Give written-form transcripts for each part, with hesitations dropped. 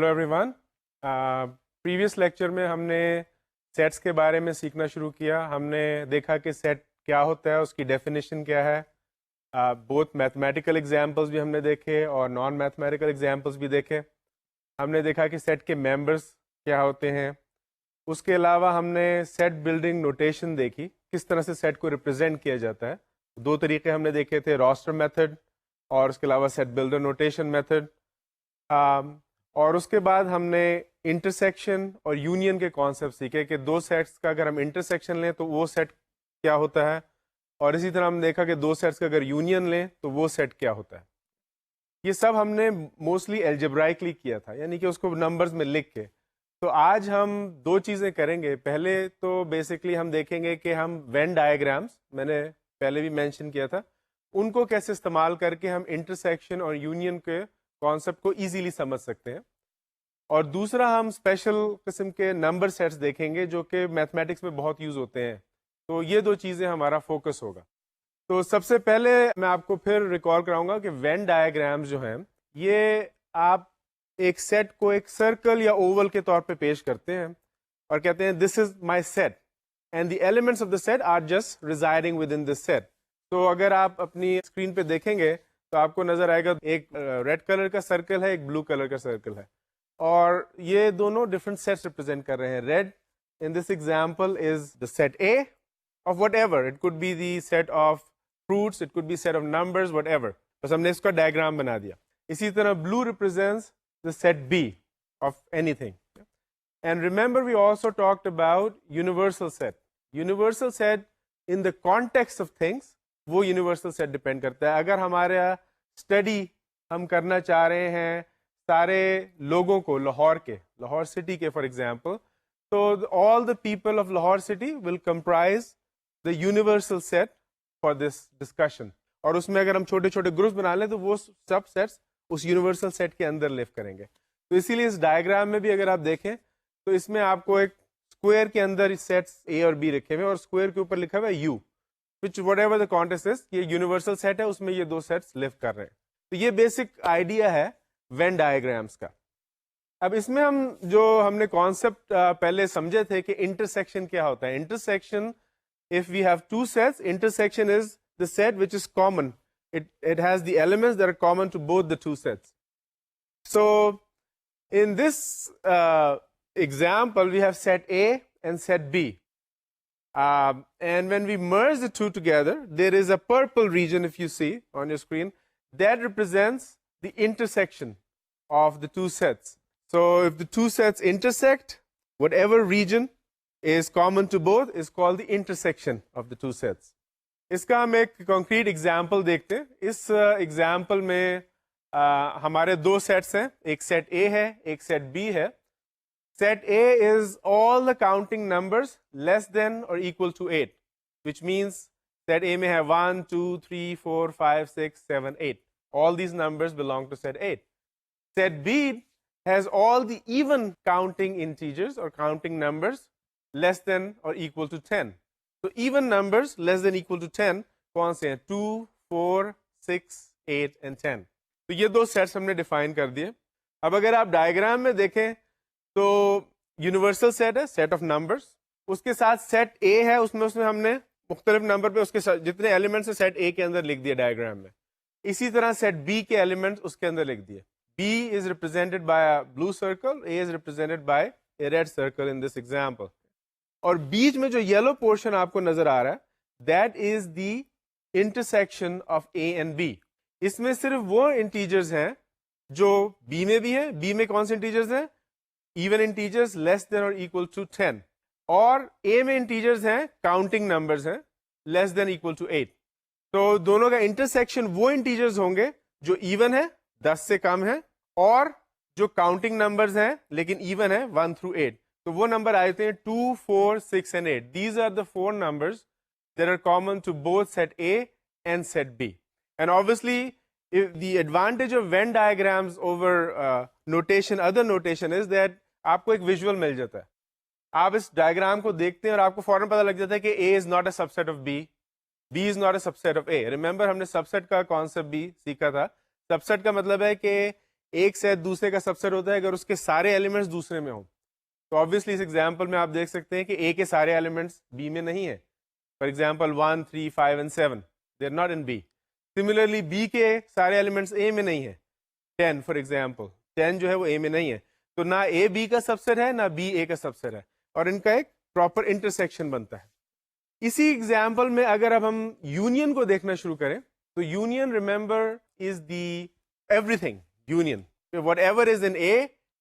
Hello every one. Previous lecture میں ہم نے سیٹس کے بارے میں سیکھنا شروع کیا. ہم نے دیکھا کہ سیٹ کیا ہوتا ہے, اس کی ڈیفینیشن کیا ہے. بہت میتھمیٹیکل ایگزامپلس بھی ہم نے دیکھے اور نان میتھمیٹیکل ایگزامپلس بھی دیکھے. ہم نے دیکھا کہ سیٹ کے ممبرس کیا ہوتے ہیں. اس کے علاوہ ہم نے سیٹ بلڈنگ نوٹیشن دیکھی, کس طرح سے سیٹ کو ریپرزینٹ کیا جاتا ہے. دو طریقے ہم نے دیکھے تھے, راسٹر میتھڈ اور اس کے علاوہ سیٹ بلڈر نوٹیشن میتھڈ. اور اس کے بعد ہم نے انٹرسیکشن اور یونین کے کانسیپٹ سیکھے کہ دو سیٹس کا اگر ہم انٹرسیکشن لیں تو وہ سیٹ کیا ہوتا ہے, اور اسی طرح ہم دیکھا کہ دو سیٹس کا اگر یونین لیں تو وہ سیٹ کیا ہوتا ہے. یہ سب ہم نے موسٹلی الجبرائکلی کیا تھا, یعنی کہ اس کو نمبرز میں لکھ کے. تو آج ہم دو چیزیں کریں گے. پہلے تو بیسکلی ہم دیکھیں گے کہ ہم وین ڈائیگرامس, میں نے پہلے بھی مینشن کیا تھا, ان کو کیسے استعمال کر کے ہم انٹرسیکشن اور یونین کے کانسیپٹ کو ایزیلی سمجھ سکتے ہیں. اور دوسرا ہم اسپیشل قسم کے نمبر سیٹس دیکھیں گے جو کہ میتھمیٹکس میں بہت یوز ہوتے ہیں. تو یہ دو چیزیں ہمارا فوکس ہوگا. تو سب سے پہلے میں آپ کو پھر ریکال کراؤں گا کہ وین ڈائیگرامز جو ہیں یہ آپ ایک سیٹ کو ایک سرکل یا اوول کے طور پہ پیش کرتے ہیں اور کہتے ہیں this is my set and the elements of the set are just residing with in this set. تو اگر آپ اپنی اسکرین پہ دیکھیں گے تو آپ کو نظر آئے گا ایک ریڈ کلر کا سرکل ہے, ایک بلو کلر کا سرکل ہے, اور یہ دونوں ڈفرنٹ سیٹس ریپرزینٹ کر رہے ہیں. Read in this example is the set A of whatever, it could be the set of fruits, it could be set of numbers, whatever. بس ہم نے اس کا ڈائیگرام بنا دیا. اسی طرح blue represents the set B of anything. And remember we also talked about universal set. Universal set in the context of things, وہ universal set depend کرتا ہے. اگر ہمارا اسٹڈی ہم کرنا چاہ رہے ہیں سارے لوگوں کو, لاہور سٹی کے فار ایگزامپل, تو all the people of Lahore city will comprise the universal set for this discussion. اور اس میں اگر ہم چھوٹے چھوٹے گروپس بنا لیں تو وہ سب سیٹس اس یونیورسل سیٹ کے اندر لیو کریں گے. تو اسی لیے اس ڈائیگرام میں بھی اگر آپ دیکھیں تو اس میں آپ کو ایک اسکوئر کے اندر سیٹس اے اور بی رکھے ہوئے, اور اسکوئر کے اوپر لکھا ہوا ہے you, which whatever the context is, یہ یونیورسل سیٹ ہے, اس میں یہ دو سیٹس لیو کر رہے ہیں. تو یہ بیسک آئیڈیا ہے وین ڈائیگرامس کا. اب اس میں ہم نے کانسیپٹ پہلے سمجھے تھے کہ انٹرسیکشن کیا ہوتا ہے. Intersection, if we have two sets, intersection is the set which is common. It has the elements that are common to both the two sets. So in this example we have set A and set B. And when we merge the two together, there is a purple region, if you see on your screen, that represents the intersection of the two sets. So if the two sets intersect, whatever region is common to both is called the intersection of the two sets. اس کا ہم ایک concrete example دیکھتے ہیں. اس example میں ہمارے دو seats ہیں, ایک set اے ہے, ایک سیٹ بی ہے. Set A is all the counting numbers less than or equal to 8, which means set A may have 1, 2, 3, 4, 5, 6, 7, 8. All these numbers belong to set A. Set B has all the even counting integers or counting numbers less than or equal to 10. So even numbers less than equal to 10 کون سے ہیں؟ 2, 4, 6, 8 and 10. تو یہ دو seats ہم نے define کر دیے. اب اگر آپ ڈائیگرام میں دیکھیں تو یونیورسل سیٹ ہے, سیٹ آف نمبرس. اس کے ساتھ سیٹ اے ہے, اس میں ہم نے مختلف نمبر پہ اس کے ساتھ جتنے ایلیمنٹس ہیں سیٹ اے کے اندر لکھ دیے ڈائیگرام میں. اسی طرح سیٹ بی کے ایلیمنٹس اس کے اندر لکھ دیے. B is represented by a blue circle, A is represented by a red circle in this example. اور بیچ میں جو یلو پورشن آپ کو نظر آ رہا ہے that is the intersection of A and B. اس میں صرف وہ انٹیجرز ہیں جو بی میں بھی ہیں. بی میں کون سے انٹیجرز ہیں؟ ایون انٹیجرز لیس دین اور ایکول ٹو 10. اور اے میں انٹیجرز ہیں کاؤنٹنگ نمبرز ہیں لیس دین ایکول ٹو 8. تو دونوں کا انٹرسیکشن وہ انٹیجرز ہوں گے جو ایون ہے, 10 سے کم ہے, اور جو کاؤنٹنگ نمبرز ہیں لیکن ایون ہے 1 through 8. تو وہ نمبر آتے ہیں 2, 4, 6 and 8. These are the four numbers that are common to both set A and set B. And obviously, if the advantage of Venn diagrams over notation, other notation is that آپ کو ایک visual مل جاتا ہے. آپ اس diagram کو دیکھتے ہیں اور آپ کو فوراً پتہ لگ جاتا ہے کہ A is not a subset of B, B is not a subset of A. Remember ہم نے سب سیٹ کا کانسیپٹ بھی سیکھا تھا. سب سیٹ کا مطلب ہے کہ ایک سیٹ دوسرے کا سب سیٹ ہوتا ہے اگر اس کے سارے ایلیمنٹس دوسرے میں ہوں. تو آبویسلی اس ایگزامپل میں آپ دیکھ سکتے ہیں کہ اے کے سارے ایلیمنٹس بی میں نہیں ہیں. For example 1 3 5 and 7 they are not in B. Similarly B کے سارے ایلیمنٹس اے میں نہیں ہیں. 10 فار ایگزامپل 10 جو ہے وہ اے میں نہیں ہے. تو نہ اے بی کا سب سیٹ ہے نہ بی اے کا سب سیٹ ہے, اور ان کا ایک پراپر انٹرسیکشن بنتا ہے. اسی ایگزامپل میں اگر اب ہم یونین کو دیکھنا شروع کریں تو union remember is the everything. Union whatever is in A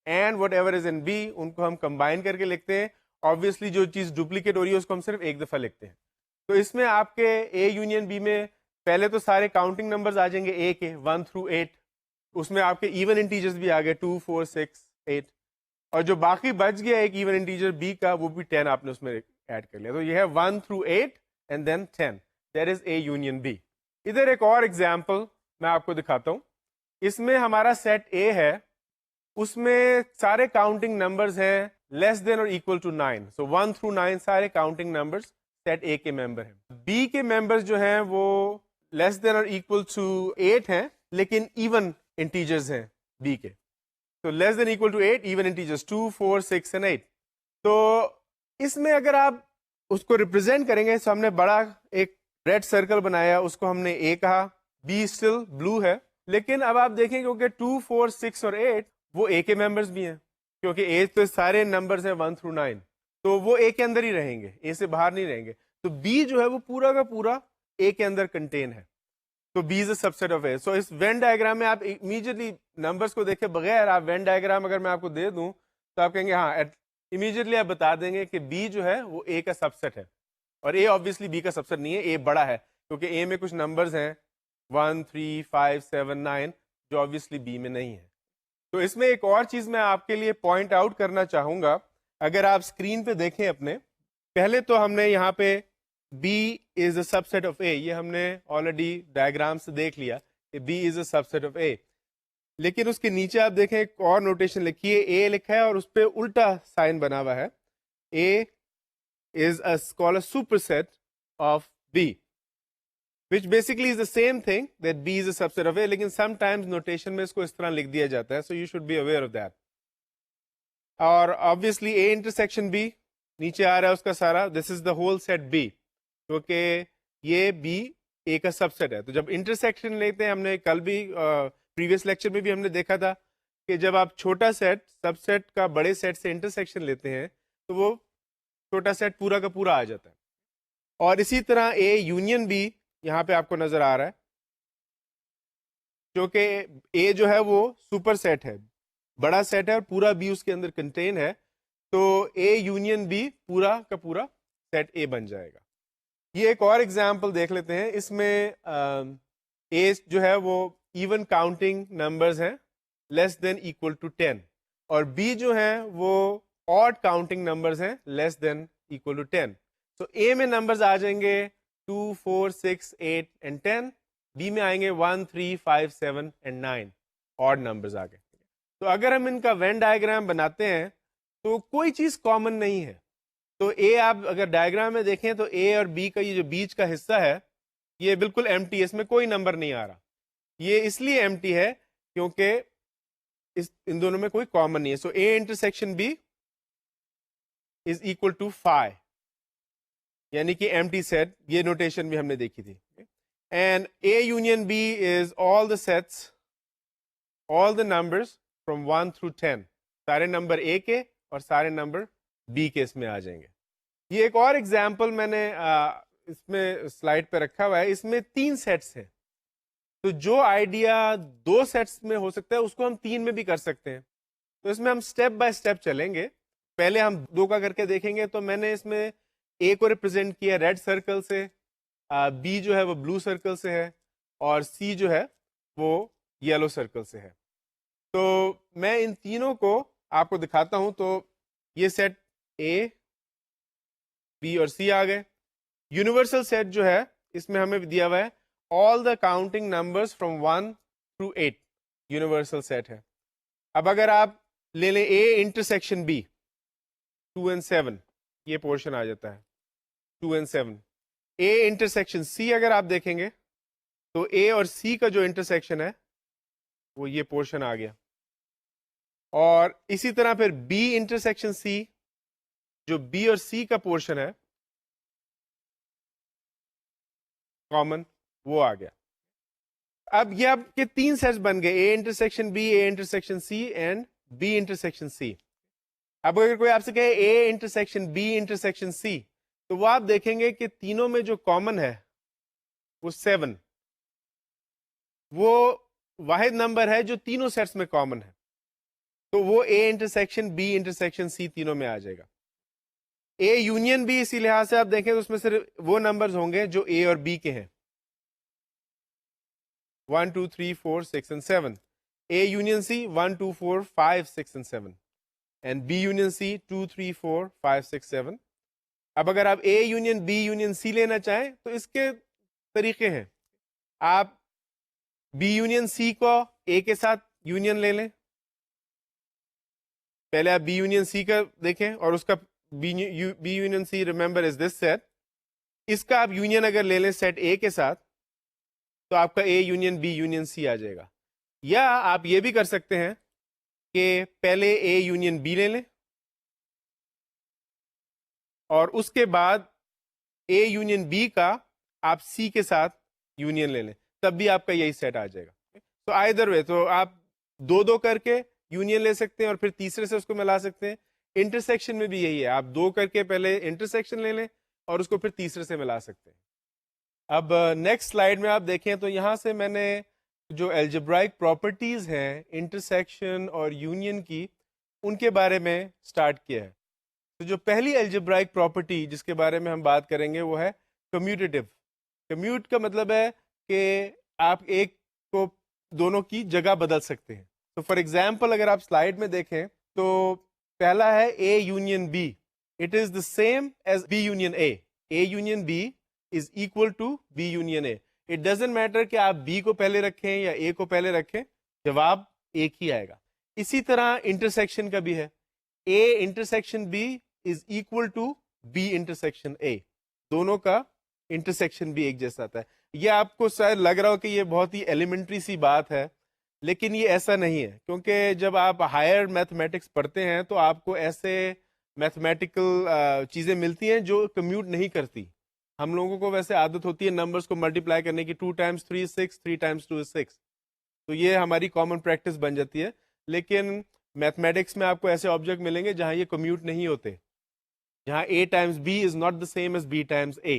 and whatever is in B, ان کو ہم کمبائن کر کے لکھتے ہیں. آبویسلی جو چیز ڈپلیکیٹ ہو رہی ہے اس کو ہم صرف ایک دفعہ لکھتے ہیں. تو اس میں آپ کے اے یونین بی میں پہلے تو سارے کاؤنٹنگ نمبرز آ جائیں گے اے کے 1 through 8. اس میں آپ کے ایون انٹیجرز بھی آ گئے 2 4 6 8, اور جو باقی بچ گیا ایک ایون انٹیجر بی کا وہ بھی 10 آپ نے اس میں ایڈ کر لیا. تو یہ ہے 1 through 8 and then 10. That is A union B. ادھر ایک اور ایگزامپل میں آپ کو دکھاتا ہوں. اس میں ہمارا سیٹ اے ہے, اس میں سارے کاؤنٹنگ نمبرز ہیں لیس دین اور اکول ٹو 9. سو 1 through 9 سارے کاؤنٹنگ نمبرز سیٹ اے کے ممبر ہیں. بی کے ممبرز جو ہیں وہ لیس دین اور اکول ٹو 8 ہیں لیکن ایون انٹیجرز ہیں بی کے. تو less than equal to 8 even integers 2 4 6 and 8. تو اس میں اگر آپ اس کو ریپرزینٹ کریں گے تو ہم نے بڑا ایک ریڈ سرکل بنایا, اس کو ہم نے اے کہا, بی اسٹل بلو ہے. لیکن اب آپ دیکھیں کیونکہ 2 4 6 اور 8 وہ اے کے ممبرز بھی ہیں, کیونکہ اے تو سارے نمبرز ہیں 1 through 9, تو وہ اے کے اندر ہی رہیں گے, اے سے باہر نہیں رہیں گے. تو بی جو ہے وہ پورا کا پورا اے کے اندر کنٹین ہے. تو B is a sub set of اے. سو اس وین ڈائگرام میں آپ امیجیٹلی نمبرز کو دیکھے بغیر آپ وین ڈائگرام اگر میں آپ کو دے دوں تو آپ کہیں گے ہاں, امیجیٹلی آپ بتا دیں گے کہ بی جو ہے وہ اے کا سب سیٹ ہے, اور اے آبویسلی بی کا سب سیٹ نہیں ہے, اے بڑا ہے کیونکہ اے میں کچھ نمبرز ہیں 1 3 5 7 9 جو آبویسلی بی میں نہیں ہے. تو اس میں ایک اور چیز میں آپ کے لیے پوائنٹ آؤٹ کرنا چاہوں گا. اگر آپ اسکرین پہ دیکھیں اپنے, پہلے تو ہم نے یہاں پہ B is a sub set of A, یہ ہم نے آلریڈی ڈائگرام سے دیکھ لیا کہ B is a sub set of A. لیکن اس کے نیچے آپ دیکھیں ایک اور نوٹیشن لکھی ہے, اے لکھا ہے اور اس پہ الٹا سائن بنا ہوا ہے. اے از called a superset of B, which basically is the same thing that B is a subset of A, لیکن sometimes notation میں اس کو اس طرح لکھ دیا جاتا ہے, so you should be aware of that. اور obviously A intersection B نیچے آ رہا ہے اس کا سارا, this is the whole set B, کیونکہ یہ B A کا سب سیٹ ہے. تو جب انٹرسیکشن لیتے ہیں, ہم نے کل بھی پریویس لیکچر میں بھی ہم نے دیکھا تھا کہ جب آپ چھوٹا سیٹ سب سیٹ کا بڑے سیٹ سے انٹرسیکشن لیتے ہیں تو وہ چھوٹا سیٹ پورا کا پورا آ جاتا ہے. اور اسی طرح اے یونین بی یہاں پہ آپ کو نظر آ رہا ہے, کیونکہ اے جو ہے وہ سپر سیٹ ہے, بڑا سیٹ ہے اور پورا بی اس کے اندر کنٹین ہے, تو اے یونین بی پورا کا پورا سیٹ اے بن جائے گا. یہ ایک اور ایگزامپل دیکھ لیتے ہیں. اس میں اے جو ہے وہ ایون کاؤنٹنگ نمبرز ہیں لیس دین اکول ٹو 10, اور بی جو ہیں وہ آڈ کاؤنٹنگ نمبرز ہیں لیس دین اکول ٹو 10. تو اے میں نمبرز آ جائیں گے 2 4 6 8 and 10, بی میں آئیں گے 1 3 5 7 and 9 آڈ نمبرز آ گئے. تو اگر ہم ان کا وین ڈائگرام بناتے ہیں تو کوئی چیز کامن نہیں ہے. تو اے آپ اگر ڈائگرام میں دیکھیں تو اے اور بی کا یہ جو بیچ کا حصہ ہے یہ بالکل ایمٹی ہے, اس میں کوئی نمبر نہیں آ رہا. یہ اس لیے ایمٹی ہے کیونکہ ان دونوں میں کوئی کامن نہیں ہے. So A intersection B is equal to 5, یعنی کہ ایمٹی سیٹ. یہ نوٹیشن بھی ہم نے دیکھی تھی. And a union be is all the sets, all the numbers from 1 through 10, سارے نمبر اے کے اور سارے نمبر بی کے اس میں آ جائیں گے. یہ ایک اور ایگزامپل میں نے اس میں سلائڈ پہ رکھا ہوا ہے. اس میں 3 سیٹس ہیں, تو جو آئیڈیا 2 سیٹس میں ہو سکتا ہے اس کو ہم 3 میں بھی کر سکتے ہیں. تو اس میں ہم اسٹیپ بائی اسٹیپ چلیں گے. پہلے ہم 2 کا کر کے دیکھیں گے. تو میں نے اس میں اے کو ریپرزینٹ کیا ریڈ سرکل سے, بی جو ہے وہ بلو سرکل سے ہے, اور سی جو ہے وہ یلو سرکل سے ہے. تو میں ان تینوں کو آپ کو دکھاتا ہوں. تو یہ سیٹ اے بی اور سی آ گئے. یونیورسل سیٹ جو ہے اس میں ہمیں دیا ہوا ہے all the counting numbers from 1 through 8, universal set ہے. اب اگر آپ لے لیں اے انٹرسیکشن بی 2 and 7, یہ پورشن آ جاتا ہے 2 and 7. اے انٹرسیکشن سی اگر آپ دیکھیں گے تو اے اور سی کا جو انٹرسیکشن ہے وہ یہ پورشن آ گیا. اور اسی طرح پھر بی انٹرسیکشن سی، جو بی اور سی کا پورشن ہے کامن، وہ آ گیا. اب یہ آپ کے تین سیٹس بن گئے، A intersection B, A intersection C and B intersection C. اب اگر کوئی آپ سے کہے A intersection B intersection C, تو وہ آپ دیکھیں گے کہ تینوں میں جو کامن ہے وہ 7، وہ واحد نمبر ہے جو تینوں سیٹس میں کامن ہے. تو وہ A intersection B intersection C تینوں میں آ جائے گا. اے یونین بی اسی لحاظ سے آپ دیکھیں تو اس میں صرف وہ نمبرز ہوں گے جو اے اور بی کے ہیں، 1 2 3 4 6 and 7. A union C 1 2 4 5 6 and 7 and B union C 2 3 4 5 6 7. اب اگر آپ A union B union C لینا چاہیں تو اس کے طریقے ہیں. آپ B union C کو A کے ساتھ یونین لے لیں، پہلے آپ B union C کا دیکھیں اور اس کا B union C remember is this set. اس کا آپ یونین اگر لے لیں سیٹ A کے ساتھ تو آپ کا A union B union C آ جائے گا. یا آپ یہ بھی کر سکتے ہیں کہ پہلے A یونین B لے لیں اور اس کے بعد A یونین B کا آپ C کے ساتھ یونین لے لیں، تب بھی آپ کا یہی سیٹ آ جائے گا. تو آئدر وے، تو آپ دو کر کے یونین لے سکتے ہیں اور پھر تیسرے سے اس کو ملا سکتے ہیں. انٹرسیکشن میں بھی یہی ہے، آپ دو کر کے پہلے انٹرسیکشن لے لیں اور اس کو پھر تیسرے سے ملا سکتے ہیں. اب نیکسٹ سلائیڈ میں آپ دیکھیں تو یہاں سے میں نے جو الجبرائک پراپرٹیز ہیں انٹرسیکشن اور یونین کی، ان کے بارے میں سٹارٹ کیا ہے. تو جو پہلی الجبرائک پراپرٹی جس کے بارے میں ہم بات کریں گے وہ ہے کمیوٹیٹو. کمیوٹ کا مطلب ہے کہ آپ ایک کو دونوں کی جگہ بدل سکتے ہیں. تو فار ایگزامپل اگر آپ سلائیڈ میں دیکھیں تو پہلا ہے اے union be, it is the same as be union a. A union be is equal to B union A. It doesn't matter کہ آپ B کو پہلے رکھیں یا A کو پہلے رکھیں، جواب ایک ہی آئے گا. اسی طرح انٹرسیکشن کا بھی ہے، A intersection B is equal to B intersection A. دونوں کا انٹرسیکشن بھی ایک جیسا آتا ہے. یہ آپ کو شاید لگ رہا ہو کہ یہ بہت ہی ایلیمنٹری سی بات ہے، لیکن یہ ایسا نہیں ہے، کیونکہ جب آپ ہائر میتھمیٹکس پڑھتے ہیں تو آپ کو ایسے میتھمیٹیکل چیزیں ملتی ہیں جو کمیوٹ نہیں کرتی. ہم لوگوں کو ویسے عادت ہوتی ہے نمبرز کو ملٹیپلائی کرنے کی، 2 times 3 is 6، 3 times 2 is 6. تو یہ ہماری کامن پریکٹس بن جاتی ہے. لیکن میتھمیٹکس میں آپ کو ایسے آبجیکٹ ملیں گے جہاں یہ کمیوٹ نہیں ہوتے، جہاں A times B is not the same as B times A.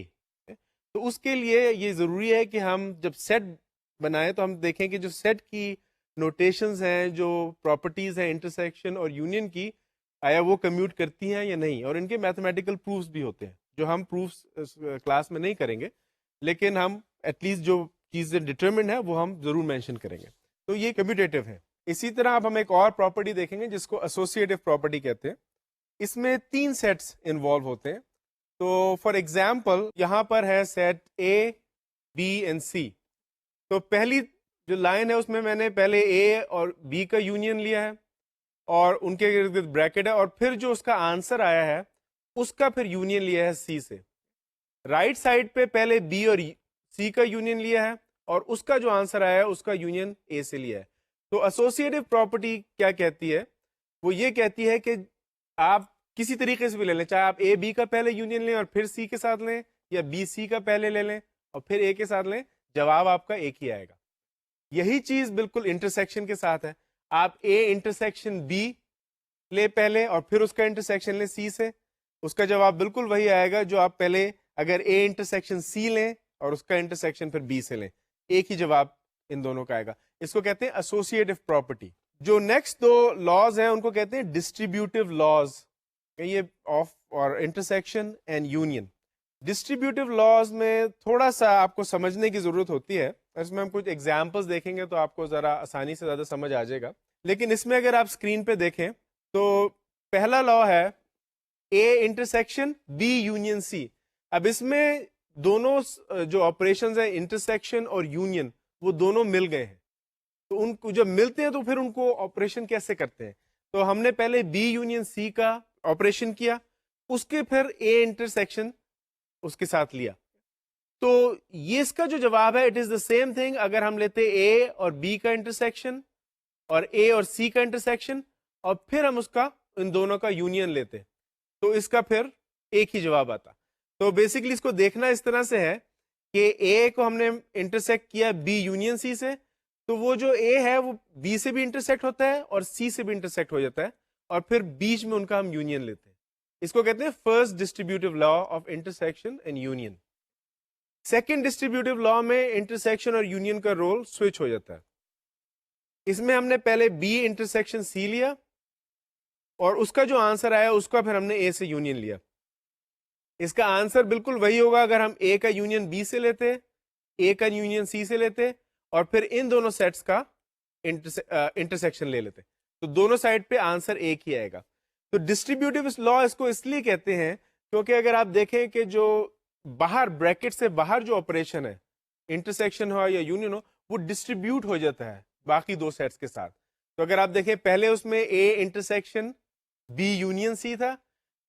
تو اس کے لیے یہ ضروری ہے کہ ہم جب سیٹ بنائیں تو ہم دیکھیں کہ جو سیٹ کی نوٹیشنز ہیں، جو پراپرٹیز ہیں انٹرسیکشن اور یونین کی، آیا وہ کمیوٹ کرتی ہیں یا نہیں. اور ان کے میتھمیٹیکل پروفس بھی ہوتے ہیں جو ہم پروفس کلاس میں نہیں کریں گے، لیکن ہم ایٹ لیسٹ جو چیزیں ڈٹرمنڈ ہیں وہ ہم ضرور مینشن کریں گے. تو یہ کمیوٹیٹو ہے. اسی طرح اب ہم ایک اور پراپرٹی دیکھیں گے جس کو ایسوسیٹو پراپرٹی کہتے ہیں. اس میں 3 سیٹس انوالو ہوتے ہیں. تو فار ایگزامپل یہاں پر ہے سیٹ اے بی اینڈ سی. تو پہلی جو لائن ہے اس میں نے پہلے اے اور بی کا یونین لیا ہے اور ان کے ارد گرد بریکٹ ہے، اور پھر جو اس کا آنسر آیا ہے اس کا پھر یونین لیا ہے سی سے. رائٹ سائڈ پہ پہلے بی اور سی کا یونین لیا ہے اور اس کا جو آنسر آیا ہے اس کا یونین اے سے لیا ہے. تو ایسوسیٹو پراپرٹی کیا کہتی ہے؟ وہ یہ کہتی ہے کہ آپ کسی طریقے سے بھی لے لیں، چاہے آپ اے بی کا پہلے یونین لیں اور پھر سی کے ساتھ لیں، یا بی سی کا پہلے لے لیں اور پھر اے کے ساتھ لیں، جواب آپ کا ایک ہی آئے گا. یہی چیز بالکل انٹرسیکشن کے ساتھ ہے. آپ اے انٹرسیکشن بی لے پہلے اور پھر اس کا انٹرسیکشن لیں سی سے، اس کا جواب بالکل وہی آئے گا جو آپ پہلے اگر اے انٹرسیکشن سی لیں اور اس کا انٹرسیکشن پھر بی سے لیں، ایک ہی جواب ان دونوں کا آئے گا. اس کو کہتے ہیں ایسوسیٹو پراپرٹی. جو نیکسٹ 2 لاز ہیں ان کو کہتے ہیں ڈسٹریبیوٹیو لاز، یہ آف اور intersection and union. Distributive laws میں تھوڑا سا آپ کو سمجھنے کی ضرورت ہوتی ہے، اس میں ہم کچھ ایگزامپلس دیکھیں گے تو آپ کو ذرا آسانی سے زیادہ سمجھ آ جائے گا. لیکن اس میں اگر آپ اسکرین پہ دیکھیں تو پہلا لا ہے A intersection B union C. اب اس میں دونوں جو آپریشنز ہیں انٹرسیکشن اور یونین وہ دونوں مل گئے ہیں. تو ان کو جب ملتے ہیں تو پھر ان کو آپریشن کیسے کرتے ہیں؟ تو ہم نے پہلے بی یونین سی کا آپریشن کیا، اس کے پھر اے انٹرسیکشن اس کے ساتھ لیا. تو یہ اس کا جو جواب ہے it is the same thing. اگر ہم لیتے اے اور بی کا انٹرسیکشن اور اے اور سی کا انٹرسیکشن اور پھر ہم اس کا ان دونوں کا یونین لیتے تو اس کا پھر ایک ہی جواب آتا. تو بیسکلی اس کو دیکھنا اس طرح سے ہے کہ اے کو ہم نے انٹرسیکٹ کیا بی یونین سی سے, تو وہ جو اے ہے وہ بی سے بھی انٹرسیکٹ ہوتا ہے اور سی سے بھی انٹرسیکٹ ہو جاتا ہے, اور پھر بیچ میں ان کا ہم یونین لیتے ہیں. اس کو کہتے ہیں first distributive law of intersection and union. Second distributive law میں انٹرسیکشن اور یونین کا رول سوئچ ہو جاتا ہے. اس میں ہم نے پہلے بی انٹرسیکشن سی لیا اور اس کا جو آنسر آیا اس کا پھر ہم نے اے سے یونین لیا. اس کا آنسر بالکل وہی ہوگا اگر ہم اے کا یونین بی سے لیتے, اے کا یونین سی سے لیتے اور پھر ان دونوں سیٹس کا انٹرسیکشن لے لیتے, تو دونوں سائڈ پہ آنسر ایک ہی آئے گا. تو ڈسٹریبیوٹیو لا اس کو اس لیے کہتے ہیں کیونکہ اگر آپ دیکھیں کہ جو باہر بریکٹ سے باہر جو آپریشن ہے, انٹرسیکشن ہو یا یونین ہو, وہ ڈسٹریبیوٹ ہو جاتا ہے باقی دو سیٹس کے ساتھ. تو اگر آپ دیکھیں پہلے اس میں A intersection B union C تھا,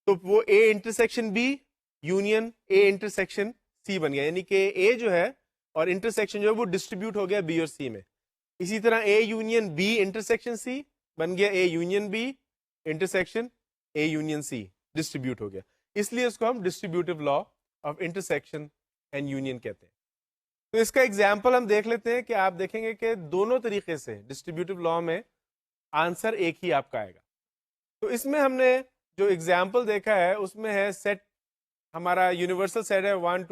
تو وہ A intersection B union A intersection C بن گیا, یعنی کہ اے جو ہے اور انٹرسیکشن جو ہے وہ ڈسٹریبیوٹ ہو گیا بی اور سی میں. اسی طرح A union B intersection C بن گیا A union B intersection A union C, distribute ہو گیا. اس لیے اس کو ہم distributive law of intersection and union کہتے ہیں. تو اس کا ایگزامپل ہم دیکھ لیتے ہیں کہ آپ دیکھیں گے کہ دونوں طریقے سے ڈسٹریبیوٹیو لا میں آنسر ایک ہی آپ کا آئے گا. تو اس میں ہم نے جو ایگزامپل دیکھا ہے اس میں ہے سیٹ, ہمارا یونیورسل سیٹ ہے 1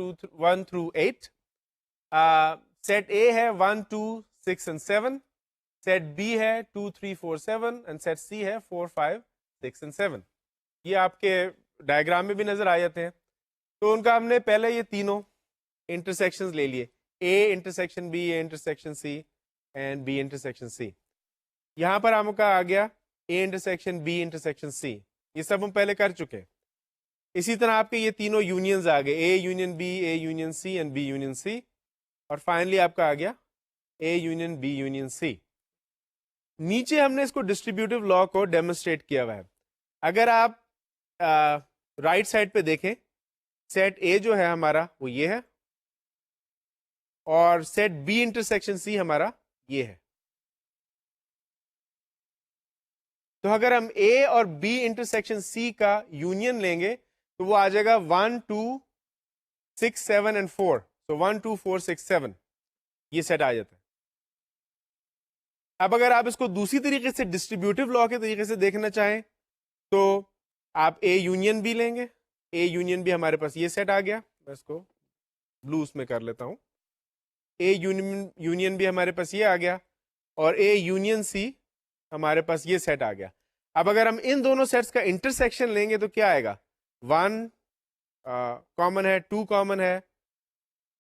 through 8, سیٹ اے ہے 1 2 6 and 7, سیٹ بی ہے 2 3 4 7 اینڈ سیٹ سی ہے 4 5 6 and 7. یہ آپ کے ڈائیگرام میں بھی نظر آ جاتے ہیں. تو ان کا ہم نے پہلے یہ تینوں انٹرسیکشنز لے لیے, A intersection B, A intersection C and B intersection C. یہاں پر ہم کا آ گیا A intersection B intersection C, یہ سب ہم پہلے کر چکے. اسی طرح آپ کے یہ تینوں یونینز آ گئے, A union B, A union C and B union C, اور فائنلی آپ کا آ گیا A union B union C. نیچے ہم نے اس کو ڈسٹریبیوٹیو لا کو ڈیمونسٹریٹ کیا ہوا ہے. اگر آپ رائٹ سائڈ پہ دیکھیں, سیٹ اے جو ہے ہمارا وہ یہ ہے, اور سیٹ بی انٹرسیکشن سی ہمارا یہ ہے. تو اگر ہم اے اور بی انٹرسیکشن سی کا یونین لیں گے تو وہ آ جائے گا 1 2 6 7 and 4. تو 1 2 4 6 7 یہ سیٹ آ جاتا ہے. اب اگر آپ اس کو دوسری طریقے سے ڈسٹریبیوٹیو لا کے طریقے سے دیکھنا چاہیں تو آپ اے یونین بی لیں گے, اے یونین بی ہمارے پاس یہ سیٹ آ گیا, میں اس کو بلو اس میں کر لیتا ہوں, اے یونین بی ہمارے پاس یہ آ گیا, اور اے یونین سی ہمارے پاس یہ سیٹ آ گیا. اب اگر ہم ان دونوں سیٹس کا انٹرسیکشن لیں گے تو کیا آئے گا, 1 کامن ہے, 2 کامن ہے,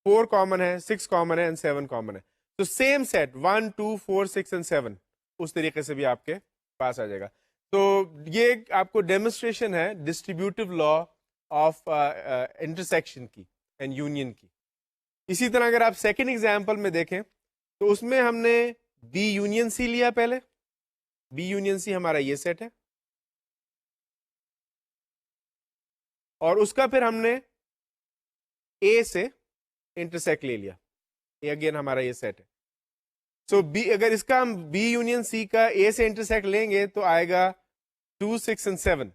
4 کامن ہے, 6 کامن ہے اینڈ 7 کامن ہے. تو سیم سیٹ 1 2 4 6 and 7 اس طریقے سے بھی آپ کے پاس آ جائے گا. تو یہ آپ کو ڈیمونسٹریشن ہے ڈسٹریبیوٹیو لا آف انٹرسیکشن کی اینڈ یونین کی. اسی طرح اگر آپ سیکنڈ ایگزامپل میں دیکھیں تو اس میں ہم نے بی یونین سی لیا, پہلے بی یونین سی ہمارا یہ سیٹ ہے, اور اس کا پھر ہم نے اے سے انٹرسیکٹ لے لیا, اے اگین ہمارا یہ سیٹ ہے. سو بی, اگر اس کا ہم بی یونین سی کا اے سے انٹرسیکٹ لیں گے تو آئے گا 2 6 and 7.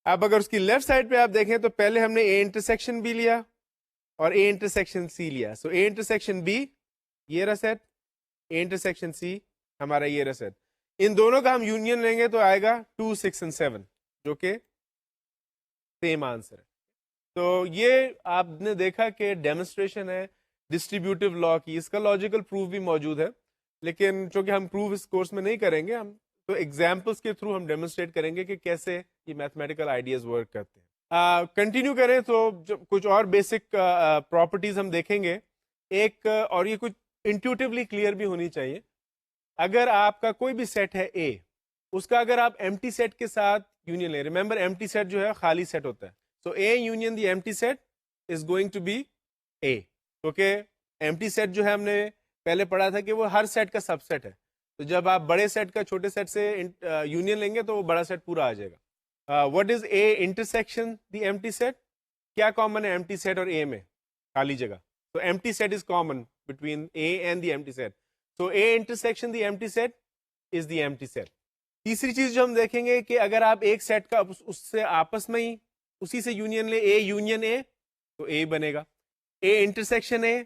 اب اگر اس کی لیفٹ سائڈ پہ آپ دیکھیں تو پہلے ہم نے اے انٹرسیکشن بی لیا اور اے انٹرسیکشن سی لیا. سو اے انٹرسیکشن بی یہ رہا سیٹ, اے انٹرسیکشن سی ہمارا یہ رہا سیٹ. ان دونوں کا ہم یونین لیں گے تو آئے گا 2 6 and 7 جو کہ سیم آنسر ہے. تو یہ آپ نے دیکھا کہ ڈیمونسٹریشن ہے ڈسٹریبیوٹیو لا کی. اس کا لاجیکل پروف بھی موجود ہے, لیکن چونکہ ہم پروف اس کورس میں نہیں کریں گے, ہم تو ایگزامپلس کے تھرو ہم ڈیمونسٹریٹ کریں گے کہ کیسے یہ میتھمیٹیکل آئیڈیاز ورک کرتے ہیں. کنٹینیو کریں تو کچھ اور بیسک پراپرٹیز ہم دیکھیں گے. ایک اور یہ کچھ انٹیوٹیولی کلیئر بھی ہونی چاہیے. اگر آپ کا کوئی بھی سیٹ ہے اے, اس کا اگر آپ ایمٹی سیٹ کے ساتھ یونین لیں, ریمبر ایمٹی سیٹ جو ہے خالی سیٹ ہوتا ہے, so A union the empty set is going to be A, کیونکہ ایمٹی سیٹ جو ہے ہم نے پہلے پڑھا تھا کہ وہ ہر سیٹ کا سب سیٹ ہے. تو جب آپ بڑے سیٹ کا چھوٹے سیٹ سے یونین لیں گے تو وہ بڑا سیٹ پورا آ جائے گا. What is A intersection the empty set, کیا کامن ہے ایمٹی سیٹ اور اے میں, خالی جگہ. تو empty set is common between A and the empty set. So A intersection the empty set is the empty set. تیسری چیز جو ہم دیکھیں گے کہ اگر آپ ایک سیٹ کا اس سے آپس میں ہی اسی سے یونین لے, اے یونین اے, تو اے بنے گا, اے انٹرسیکشن اے,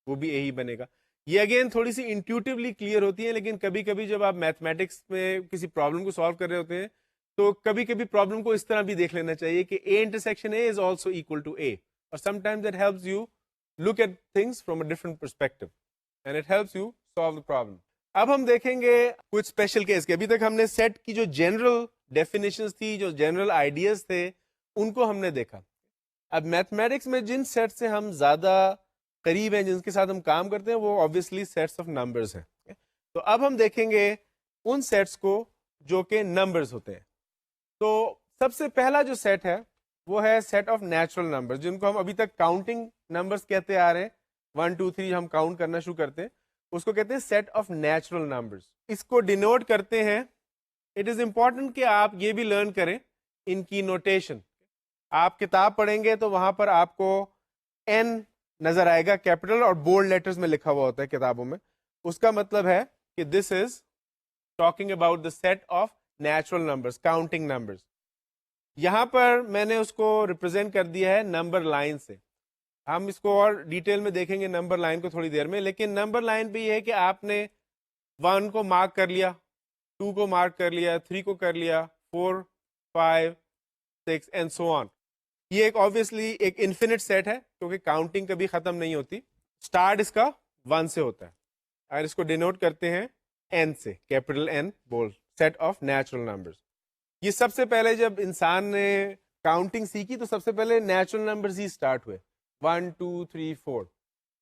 وہ بھی اے ہی بنے گا. یہ اگین تھوڑی سی انٹیوٹیولی کلیئر ہوتی ہیں, لیکن کبھی کبھی جب آپ میتھمیٹکس میں کسی پرابلم کو سالو کر رہے ہوتے ہیں تو کبھی کبھی پرابلم کو اس طرح بھی دیکھ لینا چاہیے کہ A intersection A is also equal to A, اور sometimes that helps you look at things from a different perspective and it helps you solve the problem. اب ہم دیکھیں گے کچھ اسپیشل کیس کے. ابھی تک ہم نے سیٹ کی جو جنرل ڈیفینیشنز تھی, جو جنرل آئیڈیاز تھے, ان کو ہم نے دیکھا. اب میتھمیٹکس میں جن سیٹ سے ہم زیادہ قریب ہیں, جن کے ساتھ ہم کام کرتے ہیں, وہ obviously سیٹس آف نمبرز ہیں. تو اب ہم دیکھیں گے ان سیٹس کو جو کہ نمبرز ہوتے ہیں. تو سب سے پہلا جو سیٹ ہے وہ ہے سیٹ آف نیچرل نمبر, جن کو ہم ابھی تک کاؤنٹنگ نمبرز کہتے آ رہے ہیں. 1 2 3 ہم کاؤنٹ کرنا شروع کرتے ہیں, اس کو کہتے ہیں سیٹ آف نیچرل نمبرز. اس کو ڈینوٹ کرتے ہیں. اٹ از امپورٹنٹ کہ آپ یہ بھی لرن کریں ان کی نوٹیشن. آپ کتاب پڑھیں گے تو وہاں پر آپ کو این نظر آئے گا, کیپٹل اور بولڈ لیٹرز میں لکھا ہوا ہوتا ہے کتابوں میں. اس کا مطلب ہے کہ this is talking about the set of natural numbers, counting numbers. یہاں پر میں نے اس کو ریپرزینٹ کر دیا ہے نمبر لائن سے. ہم اس کو اور ڈیٹیل میں دیکھیں گے نمبر لائن کو تھوڑی دیر میں, لیکن نمبر لائن پہ یہ ہے کہ آپ نے 1 کو مارک کر لیا, 2 کو مارک کر لیا, 3 کو کر لیا, 4 5 6 اینڈ سو آن. یہ ایک obviously ایک انفینٹ سیٹ ہے کیونکہ کاؤنٹنگ کبھی ختم نہیں ہوتی. اسٹارٹ اس کا 1 سے ہوتا ہے اور اس کو ڈینوٹ کرتے ہیں n سے, capital N bold, set of natural numbers. یہ سب سے پہلے جب انسان نے کاؤنٹنگ سیکھی تو سب سے پہلے نیچرل نمبرز ہی اسٹارٹ ہوئے, 1 2 3 4.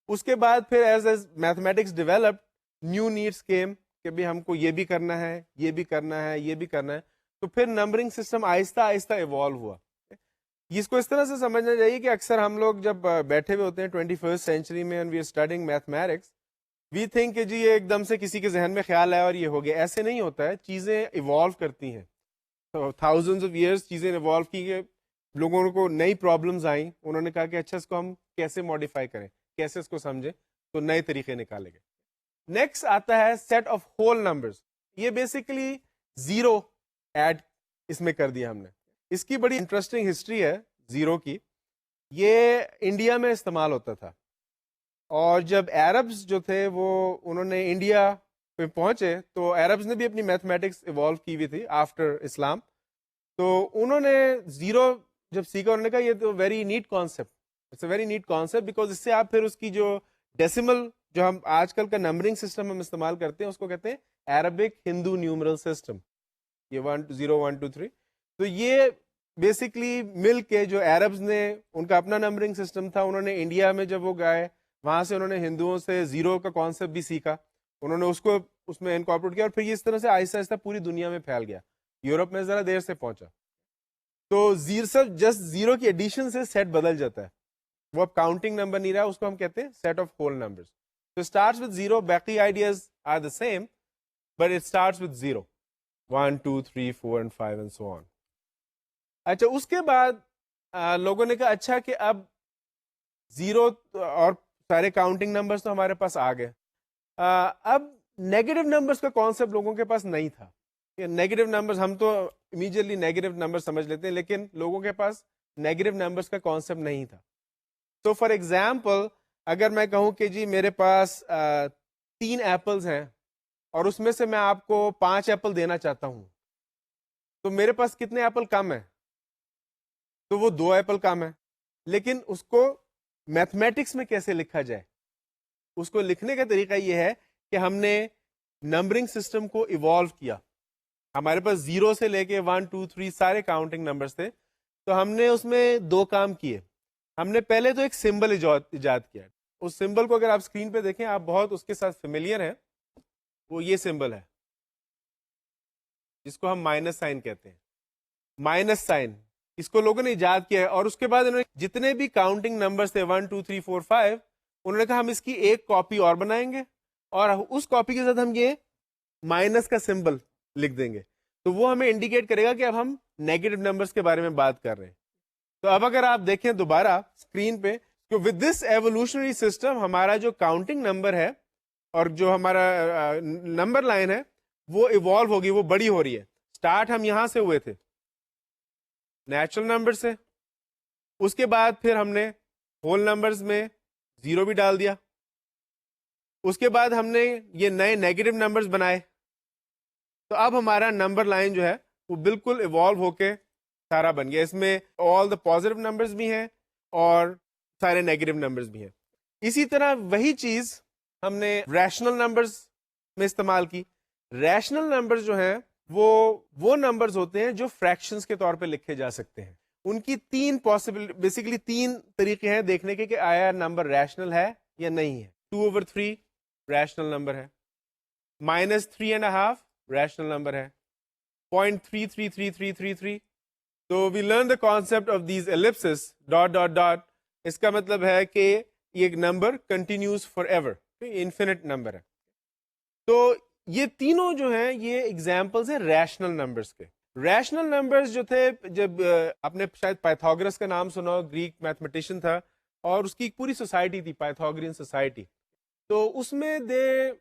اس کے بعد پھر as mathematics developed, new needs came کہ بھی ہم کو یہ بھی کرنا ہے, یہ بھی کرنا ہے, یہ بھی کرنا ہے. تو پھر نمبرنگ سسٹم آہستہ آہستہ ایوالو ہوا. اس کو اس طرح سے سمجھنا چاہیے کہ اکثر ہم لوگ جب بیٹھے ہوئے ہوتے ہیں 21st سینچری میں, and we are studying mathematics, we think کہ جی یہ ایک دم سے کسی کے ذہن میں خیال آیا اور یہ ہو گیا. ایسے نہیں ہوتا ہے, چیزیں ایوالو کرتی ہیں. تھاؤزنڈز آف ایئرس چیزیں ایوالو کی کہ لوگوں کو نئی پرابلمز آئیں, انہوں نے کہا کہ اچھا اس کو ہم کیسے ماڈیفائی کریں, کیسے اس کو سمجھیں, تو نئے طریقے نکالے گئے. نیکسٹ آتا ہے سیٹ آف ہول نمبرز. یہ بیسیکلی زیرو ایڈ اس میں کر دیا ہم نے. اس کی بڑی انٹرسٹنگ ہسٹری ہے زیرو کی. یہ انڈیا میں استعمال ہوتا تھا, اور جب عربز جو تھے وہ انہوں نے انڈیا پہ پہنچے تو عربز نے بھی اپنی میتھمیٹکس ایوالو کی ہوئی تھی آفٹر اسلام. تو انہوں نے زیرو جب سیکھا, انہوں نے کہا یہ تو very neat concept, it's a very neat concept, because اس سے آپ پھر اس کی جو ڈیسیمل جو ہم آج کل کا نمبرنگ سسٹم ہم استعمال کرتے ہیں اس کو کہتے ہیں عربک ہندو نیومرل سسٹم. یہ 1 0 1 2 3. تو یہ بیسکلی مل کے جو عربز نے ان کا اپنا نمبرنگ سسٹم تھا, انہوں نے انڈیا میں جب وہ گئے وہاں سے انہوں نے ہندوؤں سے زیرو کا کانسیپٹ بھی سیکھا, انہوں نے اس کو اس میں انکارپوریٹ کیا, اور پھر اس طرح سے آہستہ آہستہ پوری دنیا میں پھیل گیا. یورپ میں ذرا دیر سے پہنچا. تو جسٹ زیرو کی ایڈیشن سے سیٹ بدل جاتا ہے, وہ اب کاؤنٹنگ نمبر نہیں رہا, اس کو ہم کہتے ہیں سیٹ آف ہول نمبرز. تو اسٹارٹس ود زیرو, باقی ideas are the same but it starts with zero, 1 2 3 4 and 5 and so on. اچھا اس کے بعد لوگوں نے کہا اچھا کہ اب زیرو اور سارے کاؤنٹنگ نمبرز تو ہمارے پاس آ گئے, اب نیگیٹو نمبرز کا کانسیپٹ لوگوں کے پاس نہیں تھا. نیگیٹو نمبرز ہم تو امیڈیٹلی نیگیٹو نمبر سمجھ لیتے ہیں, لیکن لوگوں کے پاس نیگیٹو نمبرز کا کانسیپٹ نہیں تھا. تو فار ایگزامپل اگر میں کہوں کہ جی میرے پاس 3 ایپلز ہیں اور اس میں سے میں آپ کو 5 ایپل دینا چاہتا ہوں, تو میرے پاس کتنے ایپل کم ہیں؟ تو وہ 2 ایپل کم ہے. لیکن اس کو میتھمیٹکس میں کیسے لکھا جائے, اس کو لکھنے کا طریقہ یہ ہے کہ ہم نے نمبرنگ سسٹم کو ایوالو کیا. ہمارے پاس 0 سے لے کے 1 2 3 سارے کاؤنٹنگ نمبرز تھے, تو ہم نے اس میں 2 کام کیے. ہم نے پہلے تو ایک سمبل ایجاد کیا. اس سمبل کو اگر آپ اسکرین پہ دیکھیں, آپ بہت اس کے ساتھ فیملیئر ہیں, وہ یہ سمبل ہے جس کو ہم مائنس سائن کہتے ہیں. مائنس سائن اس کو لوگوں نے ایجاد کیا ہے, اور اس کے بعد انہوں نے جتنے بھی کاؤنٹنگ نمبرز تھے 1 2 3 4 5, انہوں نے کہا ہم اس کی ایک کاپی اور بنائیں گے, اور اس کاپی کے ساتھ ہم یہ مائنس کا سمبل لکھ دیں گے. تو وہ ہمیں انڈیکیٹ کرے گا کہ اب ہم نیگیٹو نمبرز کے بارے میں بات کر رہے ہیں. تو اب اگر آپ دیکھیں دوبارہ اسکرین پہ, تو ود دس ایوولوشنری سسٹم ہمارا جو کاؤنٹنگ نمبر ہے اور جو ہمارا نمبر لائن ہے وہ ایوالو ہوگی, وہ بڑی ہو رہی ہے. اسٹارٹ ہم یہاں سے ہوئے تھے نیچرل نمبر سے, اس کے بعد پھر ہم نے ہول نمبرز میں 0 بھی ڈال دیا, اس کے بعد ہم نے یہ نئے نیگیٹو نمبرز بنائے, تو اب ہمارا نمبر لائن جو ہے وہ بالکل ایوالو ہو کے سارا بن گیا. اس میں آل دا پازیٹیو نمبرز بھی ہیں اور سارے نیگیٹو نمبرز بھی ہیں. اسی طرح وہی چیز ہم نے ریشنل نمبرز میں استعمال کی. ریشنل نمبرز جو ہیں وہ نمبرز ہوتے ہیں جو فریکشنز کے طور پہ لکھے جا سکتے ہیں. ان کی تین بیسیکلی تین طریقے ہیں دیکھنے کے کہ آیا نمبر ریشنل ہے یا نہیں ہے. 2/3 ریشنل نمبر ہے, -3.5 ریشنل نمبر ہے, 0.333333. تو we learn the concept of these ellipses dot. اس کا مطلب ہے کہ یہ ایک number continues forever, infinite number ہے. تو یہ تینوں جو ہیں یہ ایگزامپلز ہیں ریشنل نمبرز کے. ریشنل نمبرز جو تھے, جب آپ نے شاید پائتھاگورس کا نام سنا, گریک میتھمیٹیشین تھا اور اس کی ایک پوری سوسائٹی تھی, پائتھاگورین سوسائٹی. تو اس میں they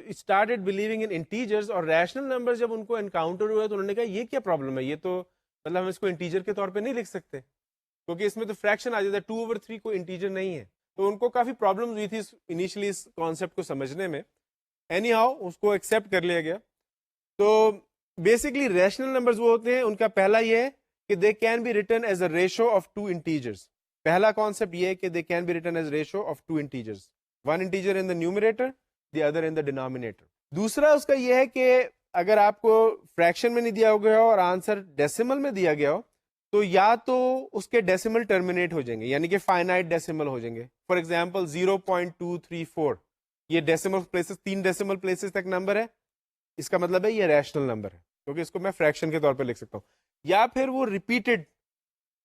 started believing in integers, اور ریشنل نمبر جب ان کو انکاؤنٹر ہوئے تو انہوں نے کہا یہ کیا پرابلم ہے, یہ تو مطلب ہم اس کو انٹیجر کے طور پہ نہیں لکھ سکتے کیونکہ اس میں تو فریکشن آ جاتا ہے, 2/3 کوئی انٹیجر نہیں ہے. تو ان کو کافی پرابلم ہوئی تھی انیشلی اس کانسیپٹ کو سمجھنے میں. اینی ہاؤ اس کو ایکسیپٹ کر لیا گیا. تو بیسکلی ریشنل نمبرز وہ ہوتے ہیں, ان کا پہلا یہ ہے کہ they can be written as a ratio of 2 integers. پہلا کانسیپٹ یہ ہے کہ they can be written as ratio of 2 integers, 1 integer in the numerator, the other in the denominator. دوسرا اس کا یہ ہے کہ اگر آپ کو فریکشن میں نہیں دیا گیا ہو اور آنسر ڈیسیمل میں دیا گیا ہو تو یا تو اس کے ڈیسیمل ٹرمینیٹ ہو جائیں گے, یعنی کہ فائنائٹ ڈیسیمل ہو جائیں گے. فار ایگزامپل 0.234, یہ ڈیسیمل پلیسز 3 ڈیسیمل پلیسز تک نمبر ہے, اس کا مطلب ہے یہ ریشنل نمبر ہے کیونکہ اس کو میں فریکشن کے طور پہ لکھ سکتا ہوں. یا پھر وہ ریپیٹڈ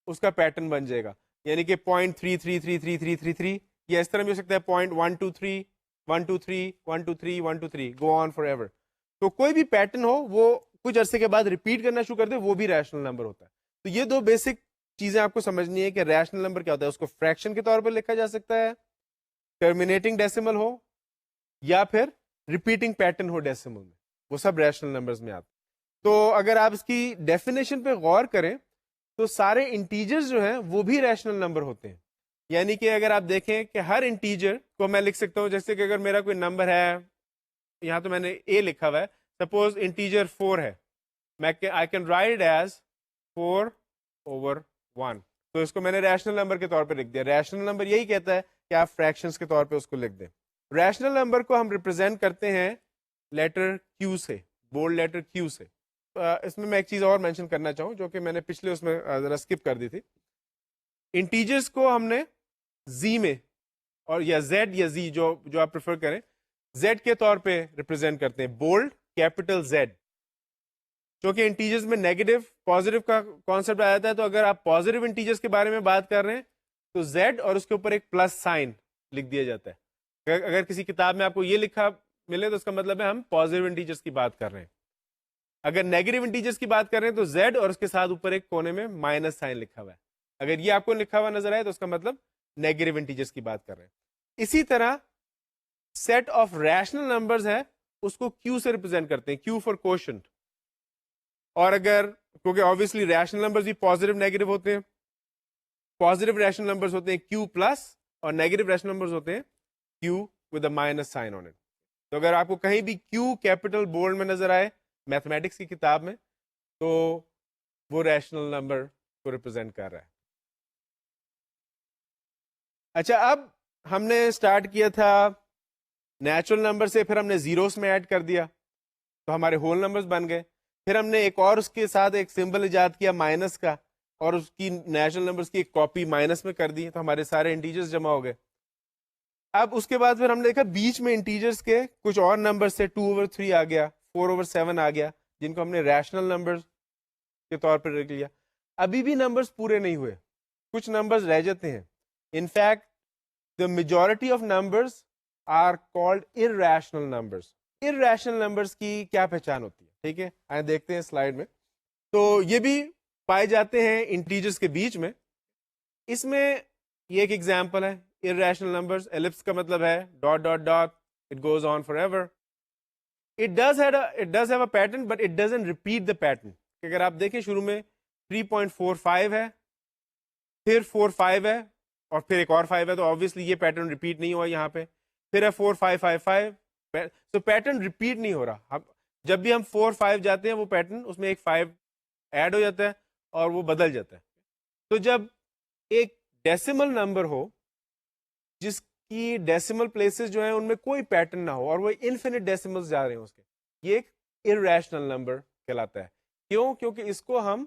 اس کا پیٹرن بن جائے گا, یعنی کہ 0.333333, یا اس طرح بھی ہو سکتا ہے 0.123 123 123 123 گو آن فار ایور. تو کوئی بھی پیٹرن ہو وہ کچھ عرصے کے بعد ریپیٹ کرنا شروع کر دے, وہ بھی ریشنل نمبر ہوتا ہے. تو یہ دو بیسک چیزیں آپ کو سمجھنی ہے کہ ریشنل نمبر کیا ہوتا ہے. اس کو فریکشن کے طور پر لکھا جا سکتا ہے, ٹرمینیٹنگ ڈیسیمل ہو, یا پھر ریپیٹنگ پیٹرن ہو ڈیسیمل میں, وہ سب ریشنل نمبرز میں آتے. تو اگر آپ اس کی ڈیفینیشن پہ غور کریں تو سارے انٹیجرز جو ہیں وہ بھی ریشنل نمبر ہوتے ہیں. یعنی کہ اگر آپ دیکھیں کہ ہر انٹیجر کو میں لکھ سکتا ہوں, جیسے کہ اگر میرا کوئی نمبر ہے, یہاں تو میں نے اے لکھا ہوا ہے, سپوز انٹیجر 4 ہے, میں آئی کین رائٹ ایز 4/1. تو اس کو میں نے ریشنل نمبر کے طور پہ لکھ دیا. ریشنل نمبر یہی کہتا ہے کہ آپ فریکشنز کے طور پہ اس کو لکھ دیں. ریشنل نمبر کو ہم ریپرزینٹ کرتے ہیں لیٹر کیو سے, بولڈ لیٹر کیو سے. اس میں ایک چیز اور مینشن کرنا چاہوں جو کہ میں نے پچھلے اس میں ذرا اسکپ کر دی تھی. انٹیجرز کو ہم نے زی میں, اور یا زیڈ یا زی جو آپ پریفر کریں, زیڈ کے طور پہ ریپرزینٹ کرتے ہیں, بولڈ کیپٹل زیڈ. کیونکہ انٹیجرز میں نیگیٹو پازیٹیو کا کانسیپٹ آ جاتا ہے, تو اگر آپ پازیٹیو انٹیجرز کے بارے میں بات کر رہے ہیں تو زیڈ اور اس کے اوپر ایک پلس سائن لکھ دیا جاتا ہے. اگر کسی کتاب میں آپ کو یہ لکھا ملے تو اس کا مطلب ہے ہم پازیٹیو انٹیجرز کی بات کر رہے ہیں. اگر نیگیٹو انٹیجرز کی بات کر رہے ہیں تو زیڈ اور اس کے ساتھ اوپر ایک کونے میں مائنس سائن لکھا ہوا ہے. اگر یہ آپ کو لکھا ہوا نظر آئے تو اس کا مطلب نیگیٹو انٹیجرز کی بات کر رہے ہیں. اسی طرح سیٹ آف ریشنل نمبرز ہے, اس کو کیو سے ریپرزینٹ کرتے ہیں, کیو فار کوشنٹ. اور اگر کیونکہ آبویسلی ریشنل نمبرز بھی پازیٹیو نیگیٹو ہوتے ہیں, پازیٹیو ریشنل نمبرز ہوتے ہیں کیو پلس, اور نیگیٹو ریشنل نمبرز ہوتے ہیں Q with a minus sign on it. تو اگر آپ کو کہیں بھی کیو کیپٹل بولڈ میں نظر آئے میتھمیٹکس کی کتاب میں تو وہ ریشنل نمبر کو ریپرزینٹ کر رہا ہے. اچھا, اب ہم نے اسٹارٹ کیا تھا نیچرل نمبر سے, پھر ہم نے زیروز میں ایڈ کر دیا تو ہمارے ہول نمبرز بن گئے. پھر ہم نے ایک اور اس کے ساتھ ایک سمبل ایجاد کیا مائنس کا, اور اس کی نیچرل نمبرز کی ایک کاپی مائنس میں کر دی, تو ہمارے سارے انٹیجرز جمع ہو گئے. اب اس کے بعد پھر ہم نے دیکھا بیچ میں انٹیجرز کے کچھ اور نمبر سے 2/3 آ گیا, 4/7 آ گیا, جن کو ہم نے ریشنل نمبرز کے طور پر رکھ لیا. ابھی بھی نمبرز پورے نہیں ہوئے, کچھ نمبرز رہ جاتے ہیں. In fact the majority of numbers are called irrational numbers. irrational numbers کی کیا پہچان ہوتی ہے, ٹھیک ہے, آئیں دیکھتے ہیں سلائیڈ میں. تو یہ بھی پائے جاتے ہیں انٹیجرز کے بیچ میں. اس میں یہ ایک ایگزامپل ہے irrational numbers. ایلپس کا مطلب ہے dot dot dot, it goes on forever. It does have a pattern, but it doesn't repeat the pattern. اگر آپ دیکھیں شروع میں 3.45 ہے، پھر 4.5 ہے، اور پھر ایک اور 5 ہے، تو obviously یہ پیٹرن ریپیٹ نہیں ہوا یہاں پہ. پھر ہے 4.555. تو پیٹرن ریپیٹ نہیں ہو رہا. جب بھی ہم 4.5 جاتے ہیں وہ پیٹرن اس میں ایک 5 ایڈ ہو جاتا ہے اور وہ بدل جاتا ہے. تو جب ایک ڈیسیمل نمبر ہو جس کی ڈیسیمل پلیسز جو ہیں ان میں کوئی پیٹرن نہ ہو اور وہ انفینٹ ڈیسیملز جا رہے ہیں اس کے، یہ ایک irrational نمبر کہلاتا ہے. کیوں؟ کیونکہ اس کو ہم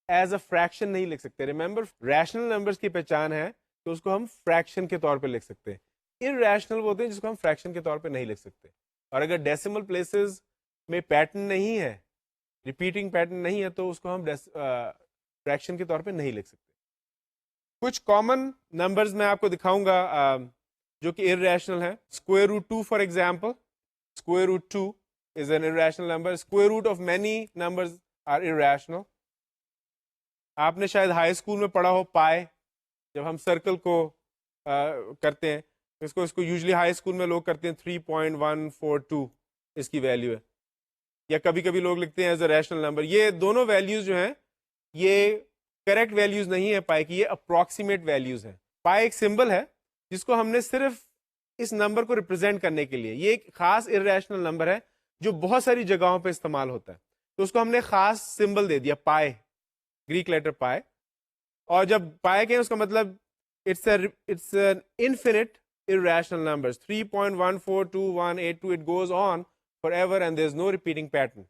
ایز اے فریکشن نہیں لکھ سکتے. ریمبر ریشنل نمبرز کی پہچان ہے کہ اس کو ہم فریکشن کے طور پہ لکھ سکتے ہیں. irrational وہ ہوتے ہیں جس کو ہم فریکشن کے طور پہ نہیں لکھ سکتے. اور اگر ڈیسیمل پلیسز میں پیٹرن نہیں ہے، ریپیٹنگ پیٹرن نہیں ہے، تو اس کو ہم فریکشن کے طور پہ نہیں لکھ سکتے. کچھ کامن نمبرز میں آپ کو دکھاؤں گا جو کہ irrational ہے. Square root 2 for example. Square root 2 is an irrational number. Square root of many numbers are irrational. آپ نے شاید ہائی اسکول میں پڑھا ہو پائے، جب ہم سرکل کو کرتے ہیں اس کو یوزلی ہائی اسکول میں لوگ کرتے ہیں 3.142 اس کی ویلیو ہے، یا کبھی کبھی لوگ لکھتے ہیں ایز اے ریشنل نمبر. یہ دونوں ویلیوز جو ہیں یہ کریکٹ ویلیوز نہیں ہے پائے کی، یہ اپروکسیمیٹ ویلیوز ہیں. پائے ایک سمبل ہے جس کو ہم نے صرف اس نمبر کو ریپرزینٹ کرنے کے لیے، یہ ایک خاص irrational نمبر ہے جو بہت ساری جگہوں پہ استعمال ہوتا ہے، تو اس کو ہم نے خاص سمبل دے دیا پائے، گریک لیٹر پائے. اور جب پائے کہیں اس کا مطلب it's an infinite irrational numbers. 3.14218 it goes on forever and there's no repeating pattern.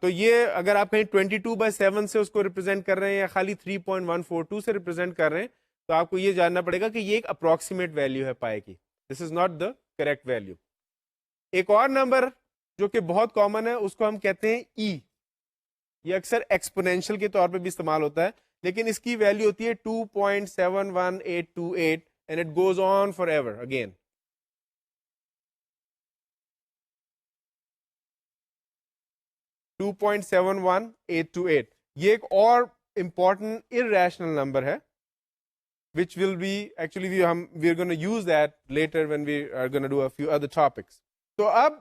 تو یہ اگر آپ کہیں 22/7 سے اس کو ریپرزینٹ کر رہے ہیں یا خالی 3.142 سے ریپرزینٹ کر رہے ہیں، تو آپ کو یہ جاننا پڑے گا کہ یہ ایک اپروکسیمیٹ ویلیو ہے پائے کی. This is not the correct value. ایک اور نمبر جو کہ بہت کامن ہے اس کو ہم کہتے ہیں ای. یہ اکثر ایکسپونینشیل کے طور پہ بھی استعمال ہوتا ہے، لیکن اس کی ویلیو ہوتی ہے 2.71828 and it goes on forever again. $2.71828 یہ ایک اور امپورٹنٹ irrational نمبر ہے which will be actually we are going to use that later when we are going to do a few other topics. تو اب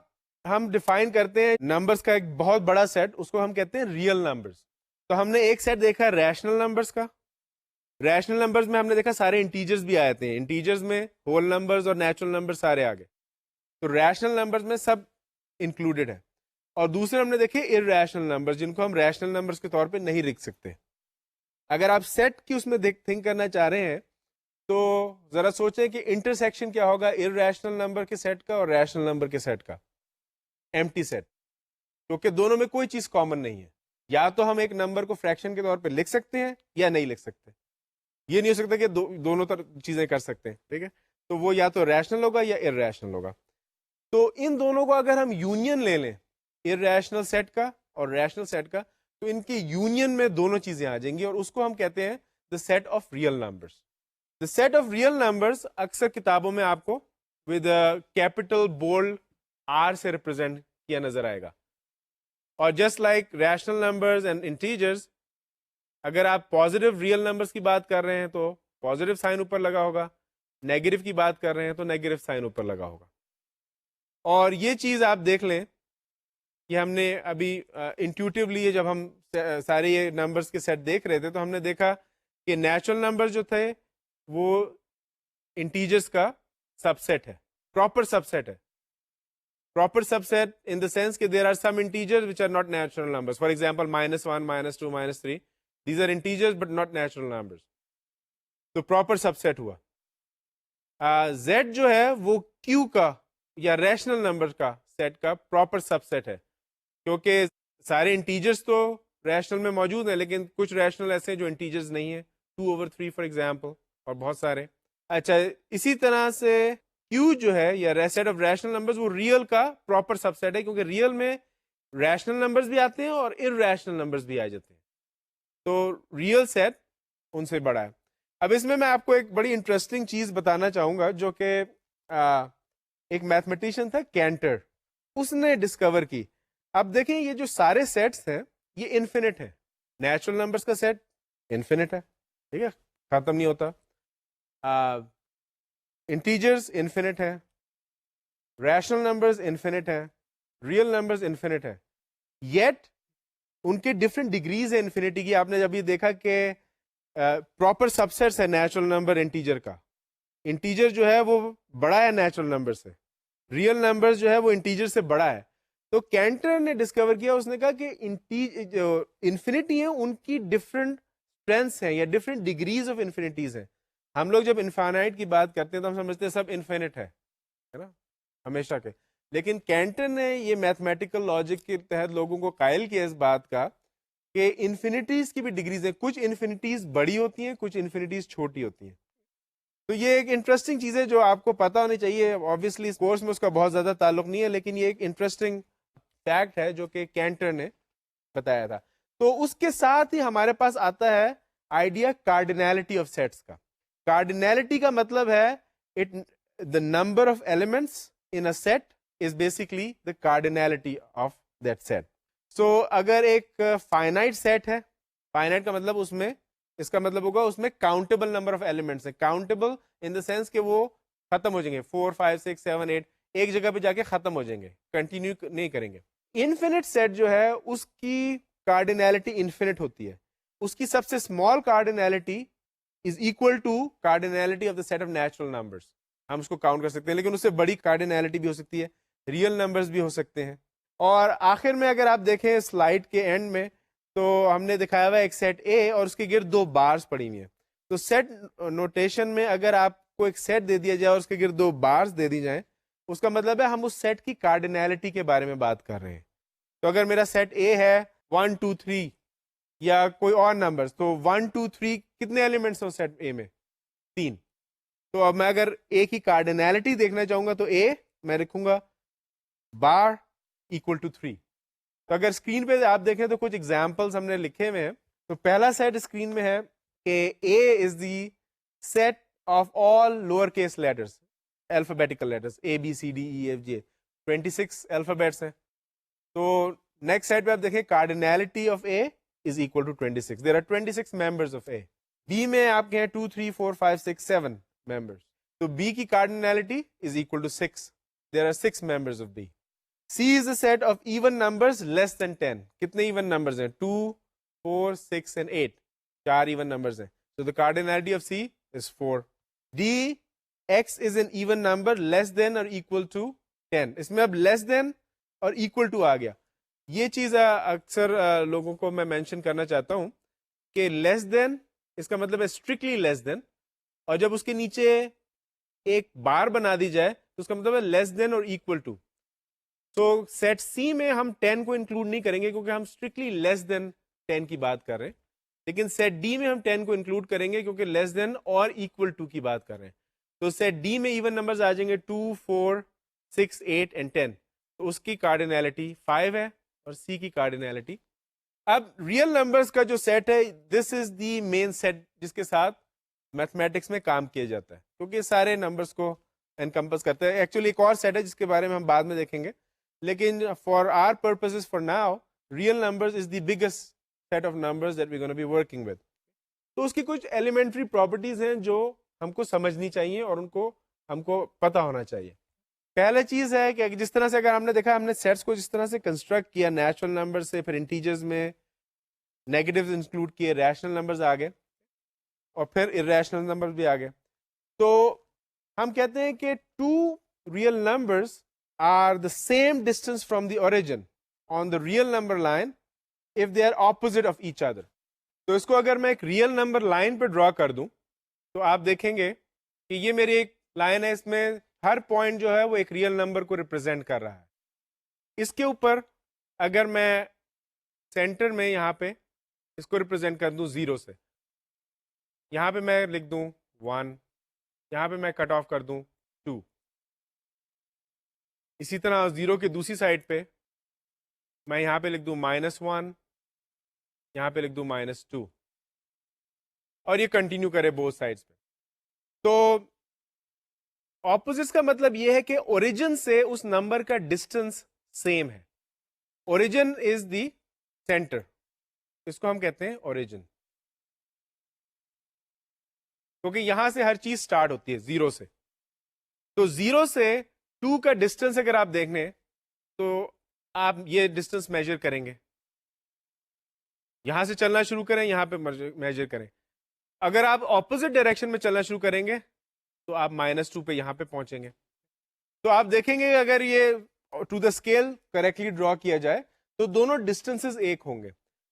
ہم define کرتے ہیں numbers کا ایک بہت بڑا سیٹ، اس کو ہم کہتے ہیں ریئل نمبرز. تو ہم نے ایک سیٹ دیکھا ریشنل نمبرز کا. ریشنل نمبرز میں ہم نے دیکھا سارے انٹیجرز بھی آتے ہیں، انٹیجرز میں ہول نمبرز اور نیچرل نمبر سارے آ گئے. تو ریشنل نمبرز میں سب انکلوڈیڈ ہے. اور دوسرے ہم نے دیکھے irrational نمبرز جن کو ہم ریشنل نمبرز کے طور پہ نہیں لکھ سکتے. اگر آپ سیٹ کی اس میں تھنک کرنا چاہ رہے ہیں تو ذرا سوچیں کہ انٹرسیکشن کیا ہوگا irrational نمبر کے سیٹ کا اور ریشنل نمبر کے سیٹ کا. ایمٹی سیٹ، کیونکہ دونوں میں کوئی چیز کامن نہیں ہے. یا تو ہم ایک نمبر کو فریکشن کے طور پہ لکھ سکتے ہیں یا نہیں لکھ سکتے. یہ نہیں ہو سکتا کہ دونوں چیزیں کر سکتے ہیں. ٹھیک ہے، تو وہ یا تو ریشنل ہوگا یا irrational ہوگا. تو ان دونوں کو اگر ہم یونین لے لیں، irrational سیٹ کا اور ریشنل سیٹ کا، تو ان کی یونین میں دونوں چیزیں آ جائیں گی اور اس کو ہم کہتے ہیں the set of real numbers. The set of real numbers اکثر کتابوں میں آپ کو with a capital bold R سے ریپرزینٹ کیا نظر آئے گا. اور just like rational numbers and integers, اگر آپ پازیٹیو ریئل نمبرز کی بات کر رہے ہیں تو پازیٹیو سائن اوپر لگا ہوگا، نیگیٹو کی بات کر رہے ہیں تو نیگیٹو سائن اوپر لگا ہوگا. اور یہ چیز آپ دیکھ لیں کہ ہم نے ابھی انٹیوٹیولی جب ہم سارے یہ نمبرز کے سیٹ دیکھ رہے تھے تو ہم نے دیکھا کہ نیچرل نمبر جو تھے وہ انٹیجرز کا سب سیٹ ہے، پراپر سب سیٹ ہے. Proper subset in the sense that there are some integers which are not natural numbers. For example, -1, -2, -3. These are integers but not natural numbers. تو proper subset ہوا. Z جو ہے وہ Q کا یا rational number کا set کا proper subset ہے، کیونکہ سارے انٹیجرز تو ریشنل میں موجود ہیں لیکن کچھ ریشنل ایسے ہیں جو انٹیجرز نہیں ہیں، 2/3 فار ایگزامپل، اور بہت سارے. اچھا، اسی طرح سے Q جو ہے یا سیٹ آف ریشنل نمبرز وہ ریئل کا پراپر سب سیٹ ہے، کیونکہ ریئل میں ریشنل نمبرز بھی آتے ہیں اور irrational نمبرز بھی آ جاتے ہیں. تو ریئل سیٹ ان سے بڑا ہے. اب اس میں آپ کو ایک بڑی انٹرسٹنگ چیز بتانا چاہوں گا جو کہ ایک میتھمیٹیشین تھا کینٹر، اس نے ڈسکور کی. اب دیکھیں یہ جو سارے سیٹس ہیں یہ انفینٹ ہے. نیچرل نمبرز کا سیٹ انفینٹ ہے، ٹھیک ہے، ختم نہیں ہوتا. انٹیجرز انفینٹ ہے، ریشنل نمبرز انفینٹ ہے، ریئل نمبرز انفینٹ ہے, یٹ ان کے ڈفرینٹ ڈگریز ہیں انفینٹی کی. آپ نے ابھی دیکھا کہ پراپر سب سیٹس ہے نیچرل نمبر انٹیجر کا. انٹیجر جو ہے وہ بڑا ہے نیچرل نمبر سے, ریئل نمبر جو ہے وہ انٹیجر سے بڑا ہے. تو کینٹر نے ڈسکور کیا, اس نے کہا کہ جو انفینٹی ہیں ان کی ڈفرینٹ اسٹرینثس ہیں یا ڈفرینٹ ڈگریز آف انفینٹیز ہیں. ہم لوگ جب انفینائٹ کی بات کرتے ہیں تو ہم سمجھتے ہیں سب انفینٹ ہے نا ہمیشہ کے, لیکن کینٹر نے یہ میتھمیٹیکل لاجک کے تحت لوگوں کو قائل کیا اس بات کا کہ انفینٹیز کی بھی ڈگریز ہیں, کچھ انفینٹیز بڑی ہوتی ہیں, کچھ انفینٹیز چھوٹی ہوتی ہیں. تو یہ ایک انٹرسٹنگ چیز ہے جو آپ کو پتا ہونی چاہیے. آبویسلی اس کورس میں اس کا بہت زیادہ تعلق نہیں ہے, لیکن یہ ایک انٹرسٹنگ فیکٹ ہے جو کہ کینٹر نے بتایا تھا. تو اس کے ساتھ ہی ہمارے پاس آتا ہے آئیڈیا کارڈینلٹی آف سیٹس کا. کارڈینلٹی کا مطلب ہے the number of elements in a set is basically the cardinality of that set. So اگر ایک finite set ہے, finite کا مطلب اس کا مطلب ہوگا اس میں countable number of elements ہیں. countable in the sense کہ وہ ختم ہو جائیں گے 4 5 6 7 8 ایک جگہ پہ جا کے ختم ہو جائیں گے, کنٹینیو نہیں کریں گے. انفینٹ سیٹ جو ہے اس کی کارڈینلٹی انفینٹ ہوتی ہے, اس کی سب سے small cardinality is equal to cardinality of the set of natural numbers. ہم اس کو کاؤنٹ کر سکتے ہیں, لیکن اس سے بڑی کارڈینلٹی بھی ہو سکتی ہے, ریئل نمبرز بھی ہو سکتے ہیں. اور آخر میں اگر آپ دیکھیں سلائڈ کے اینڈ میں تو ہم نے دکھایا ہوا ہے ایک سیٹ اے اور اس کے گرد 2 بارز پڑی ہوئی ہیں. تو سیٹ نوٹیشن میں اگر آپ کو ایک سیٹ دے دیا جائے اور اس کے گرد 2 بارز دے دی جائیں, اس کا مطلب ہے ہم اس سیٹ کی کارڈینلٹی کے بارے میں بات کر رہے ہیں. تو اگر میرا سیٹ اے ہے 1 2 3 یا کوئی اور نمبر, تو 1 2 3 کتنے ایلیمنٹس ہیں سیٹ اے میں؟ 3. تو اب میں اگر اے کی کارڈینلٹی دیکھنا چاہوں گا تو اے میں لکھوں گا بار equal to 3. تو اگر اسکرین پہ آپ دیکھیں تو کچھ ایگزامپلس ہم نے لکھے ہوئے ہیں. تو پہلا سیٹ اسکرین میں ہے کہ A is the set of all lower case letters, alphabetical letters A B C D E F G, 26 alphabets ہیں. تو نیکسٹ سیٹ پہ آپ دیکھیں cardinality of A is equal to 26. There are 26 members of A. B میں آپ کے ہیں 2 3 4 5 6 7 members. تو B کی cardinality is equal to 6. There are 6 members of B. C is a set of even numbers less than 10. کتنے even numbers ہیں؟ 2 4 6 and 8. 4 even numbers ہیں. So the cardinality of C is 4. D, X is an even number less than or equal to 10. اس میں اب less than اور equal to آ گیا. یہ چیز اکثر لوگوں کو میں مینشن کرنا چاہتا ہوں کہ لیس دین اس کا مطلب ہے اسٹرکٹلی لیس دین, اور جب اس کے نیچے ایک بار بنا دی جائے تو اس کا مطلب ہے لیس دین اور ایکول ٹو. تو سیٹ سی میں ہم 10 کو انکلوڈ نہیں کریں گے کیونکہ ہم اسٹرکٹلی لیس دین 10 کی بات کر رہے ہیں, لیکن سیٹ ڈی میں ہم 10 کو انکلوڈ کریں گے کیونکہ لیس دین اور ایکول ٹو کی بات کر رہے ہیں. تو سیٹ ڈی میں ایون نمبرز آ جائیں گے 2 4 6 8 and 10. تو اس کی کارڈینلٹی 5 ہے اور سی کی کارڈینلٹی. اب ریئل نمبرز کا جو سیٹ ہے دس از دی مین سیٹ جس کے ساتھ میتھمیٹکس میں کام کیا جاتا ہے, کیونکہ سارے نمبرز کو انکمپس کرتا ہے. ایکچولی ایک اور سیٹ ہے جس کے بارے میں ہم بعد میں دیکھیں گے, لیکن for our purposes for now real numbers is the biggest set of numbers that we gonna be working with. تو اس کی کچھ ایلیمنٹری پراپرٹیز ہیں جو ہم کو سمجھنی چاہیے اور ان کو ہم کو پتہ ہونا چاہیے. پہلا چیز ہے کہ جس طرح سے اگر ہم نے دیکھا ہم نے سیٹس کو جس طرح سے کنسٹرکٹ کیا نیچرل نمبر سے, پھر انٹیجرز میں نیگیٹیوز انکلوڈ کیے, ریشنل نمبرز آ گئے اور پھر ارریشنل نمبر بھی آ گئے. تو ہم کہتے ہیں کہ 2 real numbers are the same distance from the origin on the real number line if they are opposite of each other. تو اس کو اگر میں ایک ریئل نمبر لائن پہ ڈرا کر دوں تو آپ دیکھیں گے کہ یہ میری ایک لائن ہے, اس میں ہر پوائنٹ جو ہے وہ ایک ریئل نمبر کو ریپرزینٹ کر رہا ہے. اس کے اوپر اگر میں سینٹر میں یہاں پہ اس کو ریپرزینٹ کر دوں 0 سے, یہاں پہ میں لکھ دوں 1, یہاں پہ میں کٹ آف کر دوں 2. اسی طرح 0 کے دوسری سائڈ پہ میں یہاں پہ لکھ دوں -1, یہاں پہ لکھ دوں -2, اور یہ کنٹینیو کرے بوتھ سائڈس پہ. تو اپوزٹس کا مطلب یہ ہے کہ اوریجن سے اس نمبر کا ڈسٹینس سیم ہے. اوریجن از دی سینٹر, اس کو ہم کہتے ہیں اوریجن, کیونکہ یہاں سے ہر چیز سٹارٹ ہوتی ہے 0 سے. تو 0 سے 2 کا ڈسٹینس اگر آپ دیکھیں تو آپ یہ ڈسٹینس میجر کریں گے, یہاں سے چلنا شروع کریں, یہاں پہ میجر کریں. اگر آپ اپوزٹ ڈائریکشن میں چلنا شروع کریں گے تو آپ -2 پہ یہاں پہ پہنچیں گے. تو آپ دیکھیں گے اگر یہ ٹو دا اسکیل کریکٹلی ڈرا کیا جائے تو دونوں ڈسٹینسز ایک ہوں گے.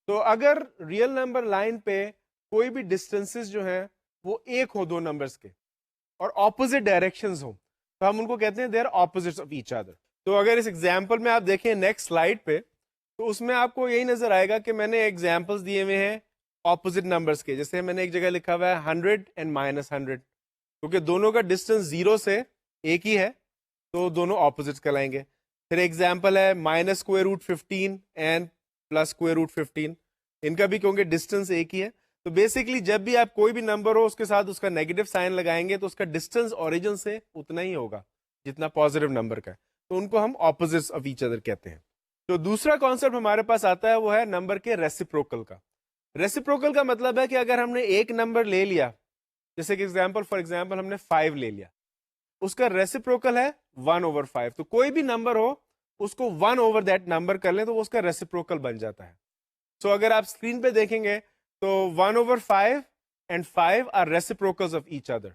تو اگر ریئل نمبر لائن پہ کوئی بھی ڈسٹینسز جو ہیں وہ ایک ہو دو نمبرز کے اور اپوزٹ ڈائریکشنز ہوں تو ہم ان کو کہتے ہیں they are opposites of each other. تو اگر اس ایگزامپل میں آپ دیکھیں نیکسٹ سلائڈ پہ تو اس میں آپ کو یہی نظر آئے گا کہ میں نے ایگزامپلس دیے ہوئے ہیں اپوزٹ نمبرز کے. جیسے میں نے ایک جگہ لکھا ہوا ہے 100 اینڈ -100, کیونکہ دونوں کا ڈسٹینس 0 سے ایک ہی ہے تو دونوں اپوزٹس کہلائیں گے. پھر ایگزامپل ہے -√15 اینڈ +√15, ان کا بھی کیونکہ ڈسٹینس ایک ہی ہے تو بیسکلی جب بھی آپ کوئی بھی نمبر ہو اس کے ساتھ اس کا نیگیٹو سائن لگائیں گے تو اس کا ڈسٹینس اوریجن سے اتنا ہی ہوگا جتنا پازیٹیو نمبر کا ہے, تو ان کو ہم اپوزٹس آف ایچ ادر کہتے ہیں. تو دوسرا کانسیپٹ ہمارے پاس آتا ہے وہ ہے نمبر کے ریسیپروکل کا. ریسیپروکل کا مطلب ہے کہ اگر ہم نے ایک نمبر لے لیا, جیسے کہ فار ایگزامپل ہم نے 5 لے لیا, اس کا ریسیپروکل ہے 1/5, تو کوئی بھی نمبر ہو اس کو 1 over دیٹ نمبر کر لیں تو وہ اس کا ریسیپروکل بن جاتا ہے. سو اگر آپ اسکرین پہ دیکھیں گے تو 1/5 and 5 are reciprocals of each other.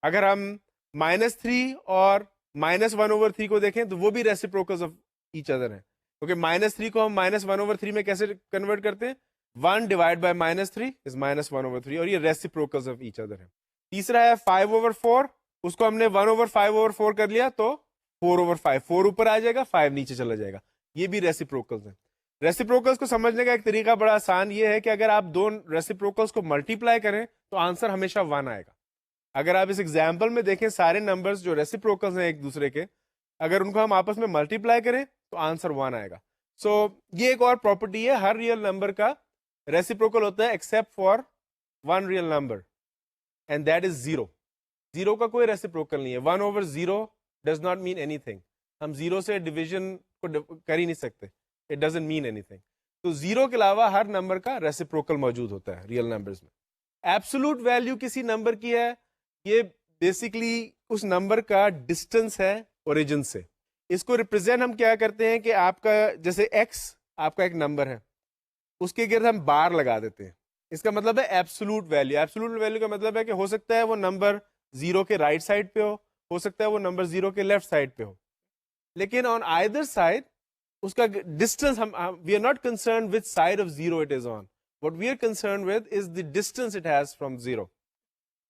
اگر ہم -3 اور -1/3 کو دیکھیں تو وہ بھی ریسیپروکلز آف ایچ ادر ہیں, کیونکہ -3 کو ہم -1/3 میں کیسے کنورٹ کرتے ہیں, 1 ڈیوائڈ بائی -3 از -1/3, اور یہ ریسیپروکلز آف ایچ ادر ہیں. تیسرا ہے 5/4, اس کو ہم نے 1/5/4 کر لیا تو 4/5, 4 اوپر آ جائے گا 5 نیچے چلا جائے گا, یہ بھی ریسیپروکلز ہیں. ریسیپروکلز کو سمجھنے کا ایک طریقہ بڑا آسان یہ ہے کہ اگر آپ دو ریسیپروکلز کو ملٹیپلائی کریں تو آنسر ہمیشہ 1 آئے گا. اگر آپ اس ایگزامپل میں دیکھیں سارے نمبرز جو ریسیپروکلز ہیں ایک دوسرے کے, اگر ان کو ہم آپس میں ملٹیپلائی کریں تو آنسر 1 آئے گا. سو یہ ایک اور پراپرٹی ہے, ہر ریئل نمبر کا ریسیپروکل ہوتا ہے except for one real number and that is 0. 0 کا کوئی ریسیپروکل نہیں ہے. 1/0 does not mean any thing, ہم 0 سے ڈویژن کو کر ہی نہیں سکتے, it doesn't mean any thing. تو 0 کے علاوہ ہر نمبر کا ریسیپروکل موجود ہوتا ہے ریئل نمبرز میں. ایبسولوٹ ویلیو کسی نمبر کی ہے, یہ بیسکلی اس نمبر کا ڈسٹینس ہے اوریجن سے. اس کو ریپرزینٹ ہم کیا کرتے ہیں کہ آپ کا جیسے x آپ کا ایک نمبر ہے, اس کے گرد ہم بار لگا دیتے ہیں, اس کا مطلب ہے ایبسولوٹ ویلیو. ایبسولوٹ ویلیو کا مطلب ہے کہ ہو سکتا ہے وہ نمبر 0 کے رائٹ سائڈ پہ ہو سکتا ہے وہ نمبر 0 کے لیفٹ سائڈ پہ ہو, لیکن آن آئدر سائڈ اس کا distance we are not concern with side of 0 it is on, what we are concern with is the distance it has from 0.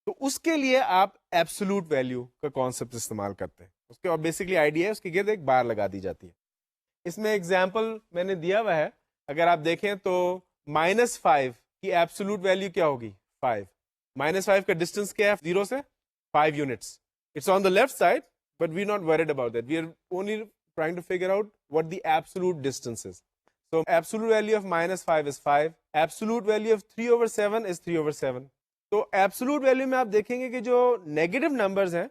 تو اس کے لیے آپ ایبسولوٹ ویلیو کا کانسیپٹ استعمال کرتے ہیں. اس کے بیسکلی آئیڈیا ہے اس کے گرد ایک بار لگا دی جاتی ہے. اس میں ایگزامپل میں نے دیا ہوا ہے, اگر آپ دیکھیں تو -5 کی ایبسولوٹ ویلیو کیا ہوگی 5. -5 کا ڈسٹینس کیا ہے 0 سے 5 units. It's on the left side but we not worried about that, we are only trying to figure out what the absolute distance is. So absolute value of -5 is 5. Absolute value of 3/7 is 3/7. تو absolute value میں آپ دیکھیں گے کہ جو negative numbers ہیں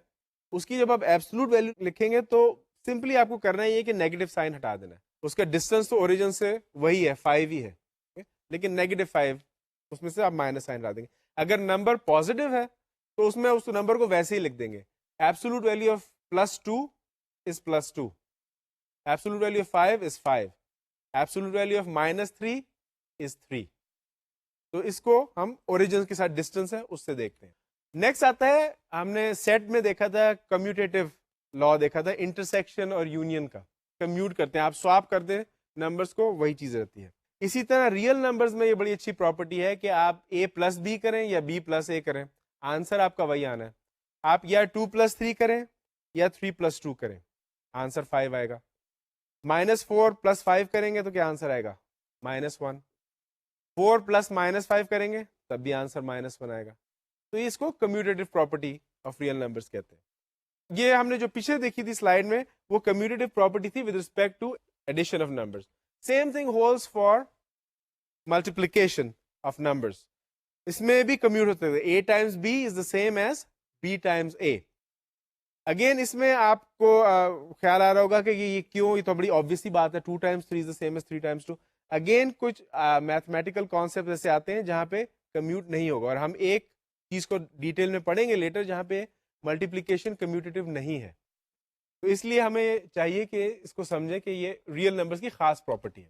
اس کی جب آپ absolute value لکھیں گے تو سمپلی آپ کو کرنا ہی ہے کہ نیگیٹو سائن ہٹا دینا ہے. اس کا ڈسٹینس تو اوریجن سے وہی ہے 5 ہی ہے, لیکن -5 اس میں سے آپ مائنس سائن ہٹا دیں گے. اگر نمبر پازیٹیو ہے تو اس میں اس نمبر کو ویسے ہی لکھ دیں گے. Absolute value of +2 is +2. Absolute value of 5 is 5. Absolute value of -3 is 3. تو اس کو ہم اوریجن کے ساتھ ڈسٹینس ہے اس سے دیکھتے ہیں. نیکسٹ آتا ہے, ہم نے سیٹ میں دیکھا تھا کمیوٹیٹو لا دیکھا تھا, انٹرسیکشن اور یونین کا. کمیوٹ کرتے ہیں آپ, سواپ کرتے ہیں نمبرز کو, وہی چیز رہتی ہے. اسی طرح ریئل نمبرز میں یہ بڑی اچھی پراپرٹی ہے کہ آپ a+b کریں یا b+a کریں, آنسر آپ کا وہی آنا ہے. آپ یا 2+3 کریں یا 3+2 کریں, آنسر 5 آئے گا. -4 + 5 کریں گے تو کیا آنسر آئے گا -1. 4 + -5 کریں گے تب بھی آنسر -1 آئے گا. تو اس کو کمیوٹیٹو پراپرٹی آف ریئل نمبرز کہتے ہیں. یہ ہم نے جو پیچھے دیکھی تھی سلائیڈ میں وہ کمیوٹیٹو پراپرٹی تھی with respect to addition of numbers. Same thing holds for multiplication of numbers. اس میں بھی کمیوٹ ہوتے ہیں, a times b is the same as b times a. Again اس میں آپ کو خیال آ رہا ہوگا کہ یہ کیوں, یہ تو بڑی آبویس بات ہے, 2 × 3 is the same as 3 × 2. Again کچھ میتھمیٹیکل کانسیپٹ ایسے آتے ہیں جہاں پہ کمیوٹ نہیں ہوگا, اور ہم ایک چیز کو ڈیٹیل میں پڑھیں گے لیٹر جہاں پہ ملٹیپلیکیشن کمیوٹیٹو نہیں ہے. تو اس لیے ہمیں چاہیے کہ اس کو سمجھیں کہ یہ ریئل نمبرز کی خاص پراپرٹی ہے.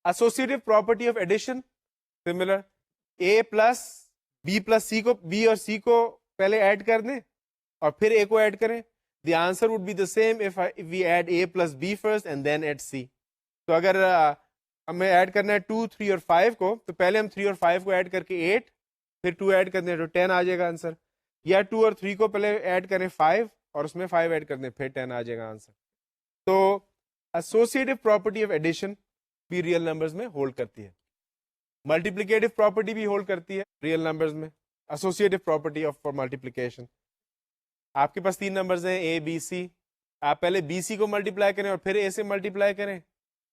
Associative property of addition similar, A plus B plus C کو, بی اور سی کو پہلے ایڈ کر دیں اور پھر اے کو ایڈ کریں. The answer would be the same if we add A plus B first and then add C. تو اگر ہمیں ایڈ کرنا ہے 2, 3 اور 5 کو, تو پہلے ہم 3 اور 5 کو ایڈ کر کے 8, پھر 2 ایڈ کر دیں تو 10 آ جائے گا آنسر. یا 2 اور 3 کو پہلے ایڈ کریں 5 اور اس میں 5 ایڈ کر دیں پھر 10 آ جائے گا آنسر. تو ایسوسیٹیو پراپرٹی آف ایڈیشن بھی ریئل نمبرز میں ہولڈ کرتی ہے. ملٹیپلیکیٹو پراپرٹی بھی ہولڈ کرتی ہے ریئل نمبرز میں. Associative property of for multiplication, آپ کے پاس 3 نمبرز ہیں اے بی سی, آپ پہلے بی سی کو ملٹیپلائی کریں اور پھر اے سے ملٹیپلائی کریں,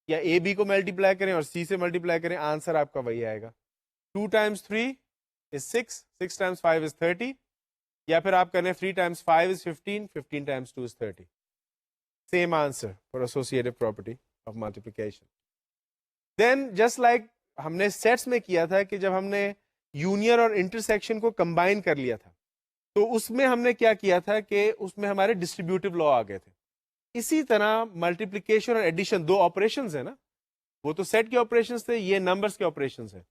یا اے بی کو ملٹیپلائی کریں اور سی سے ملٹیپلائی کریں, آنسر آپ کا وہی آئے گا. 2 times 3 is 6, 6 times 5 is 30, یا پھر آپ کریں 3 times 5 is 15, 15 times 2 is 30. Same answer for associative property of multiplication. Then just like ہم نے سیٹس میں کیا تھا کہ جب ہم نے یونین اور انٹرسیکشن کو کمبائن کر لیا تھا, تو اس میں ہم نے کیا کیا تھا کہ اس میں ہمارے ڈسٹریبیوٹیو لا آ گئے تھے. اسی طرح ملٹیپلیکیشن اور ایڈیشن 2 آپریشنز ہیں نا, وہ تو سیٹ کے آپریشنز تھے, یہ نمبرز کے آپریشنز ہیں.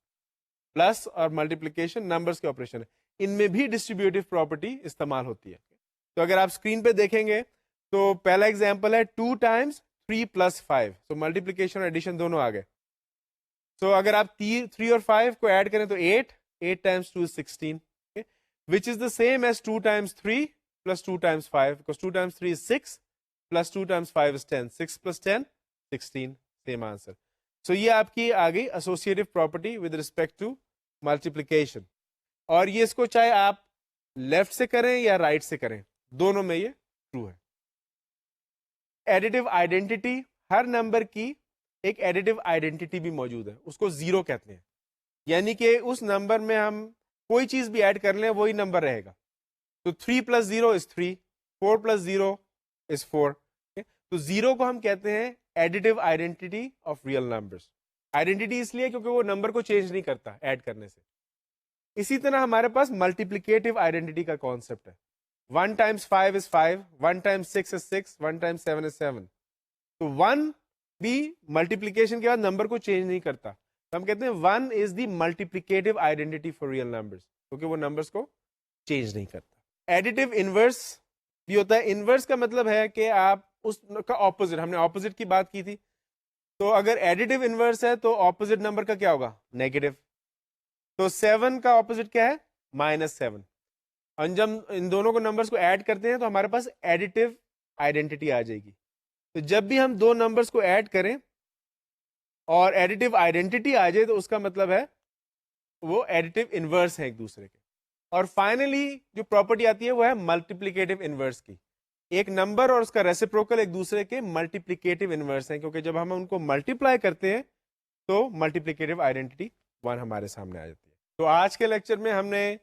پلس اور ملٹیپلیکیشن نمبرز کے آپریشن ہے, ان میں بھی ڈسٹریبیوٹیو پراپرٹی استعمال ہوتی ہے. تو اگر آپ اسکرین پہ دیکھیں گے تو پہلا ایگزامپل ہے 2 times 3 plus 5, تو ملٹیپلیکیشن اور ایڈیشن دونوں آ گئے. تو اگر آپ 3 اور 5 کو ایڈ کریں تو 8, 8 times 2 is 16, which is the same as 2 times 3 plus 2 times 5, because 2 times 3 is 6 plus 2 times 5 is 10, 6 plus 10, 16, same answer. So یہ آپ کی آ گئی associative property with respect to multiplication, اور یہ اس کو چاہے آپ لیفٹ سے کریں یا رائٹ سے کریں, دونوں میں یہ ٹرو ہے. ایڈیٹو آئیڈینٹی, ہر نمبر کی ایک ایڈیٹو آئیڈینٹی بھی موجود ہے, اس کو زیرو کہتے ہیں. یعنی کہ اس نمبر میں ہم کوئی چیز بھی ایڈ کر لیں وہی نمبر رہے گا. تو 3 plus 0 is 3, 4 plus 0 is 4. تو زیرو کو ہم کہتے ہیں additive identity of real numbers. Identity اس لیے کیونکہ وہ نمبر کو چینج نہیں کرتا ایڈ کرنے سے. اسی طرح ہمارے پاس ملٹیپلیکیٹو آئیڈینٹی کا کانسیپٹ ہے. 1 times 5 is 5, 1 times 6 is 6, 1 times 7 is 7. تو 1 بھی ملٹیپلیکیشن کے بعد نمبر کو چینج نہیں کرتا, تو ہم کہتے ہیں 1 is the multiplicative identity for real numbers, کیونکہ وہ نمبرز کو چینج نہیں کرتا. ایڈیٹو انورس بھی ہوتا ہے. انورس کا مطلب ہے کہ آپ اس کا اپوزٹ, ہم نے اپوزٹ کی بات کی تھی, تو اگر ایڈیٹو انورس ہے تو اپوزٹ نمبر کا کیا ہوگا, نیگیٹو. تو 7 کا اپوزٹ کیا ہے, -7. اور جب ان دونوں کو نمبرز کو ایڈ کرتے ہیں تو ہمارے پاس ایڈیٹو آئیڈینٹی آ جائے گی. تو جب بھی ہم دو نمبرز کو ایڈ کریں اور ایڈیٹو آئیڈینٹی آ جائے تو اس کا مطلب ہے وہ ایڈیٹو انورس ہیں ایک دوسرے کے. اور فائنلی جو پراپرٹی آتی ہے وہ ہے ملٹیپلیکیٹو انورس کی. ایک نمبر اور اس کا ریسیپروکل ایک دوسرے کے ملٹیپلیکیٹو انورس ہیں, کیونکہ جب ہم ان کو ملٹیپلائی کرتے ہیں تو ملٹیپلیکیٹو آئیڈینٹی 1 ہمارے سامنے آ جاتی ہے. تو آج کے لیکچر میں ہم نے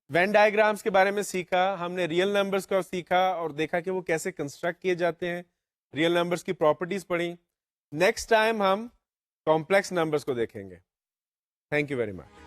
وین ڈائیگرامس کے بارے میں سیکھا, ہم نے ریئل نمبرز کا سیکھا اور دیکھا کہ وہ کیسے کنسٹرکٹ کیے جاتے ہیں, ریئل نمبرز کی پراپرٹیز پڑھی. نیکسٹ ٹائم ہم کمپلیکس نمبرز کو دیکھیں گے. Thank you very much.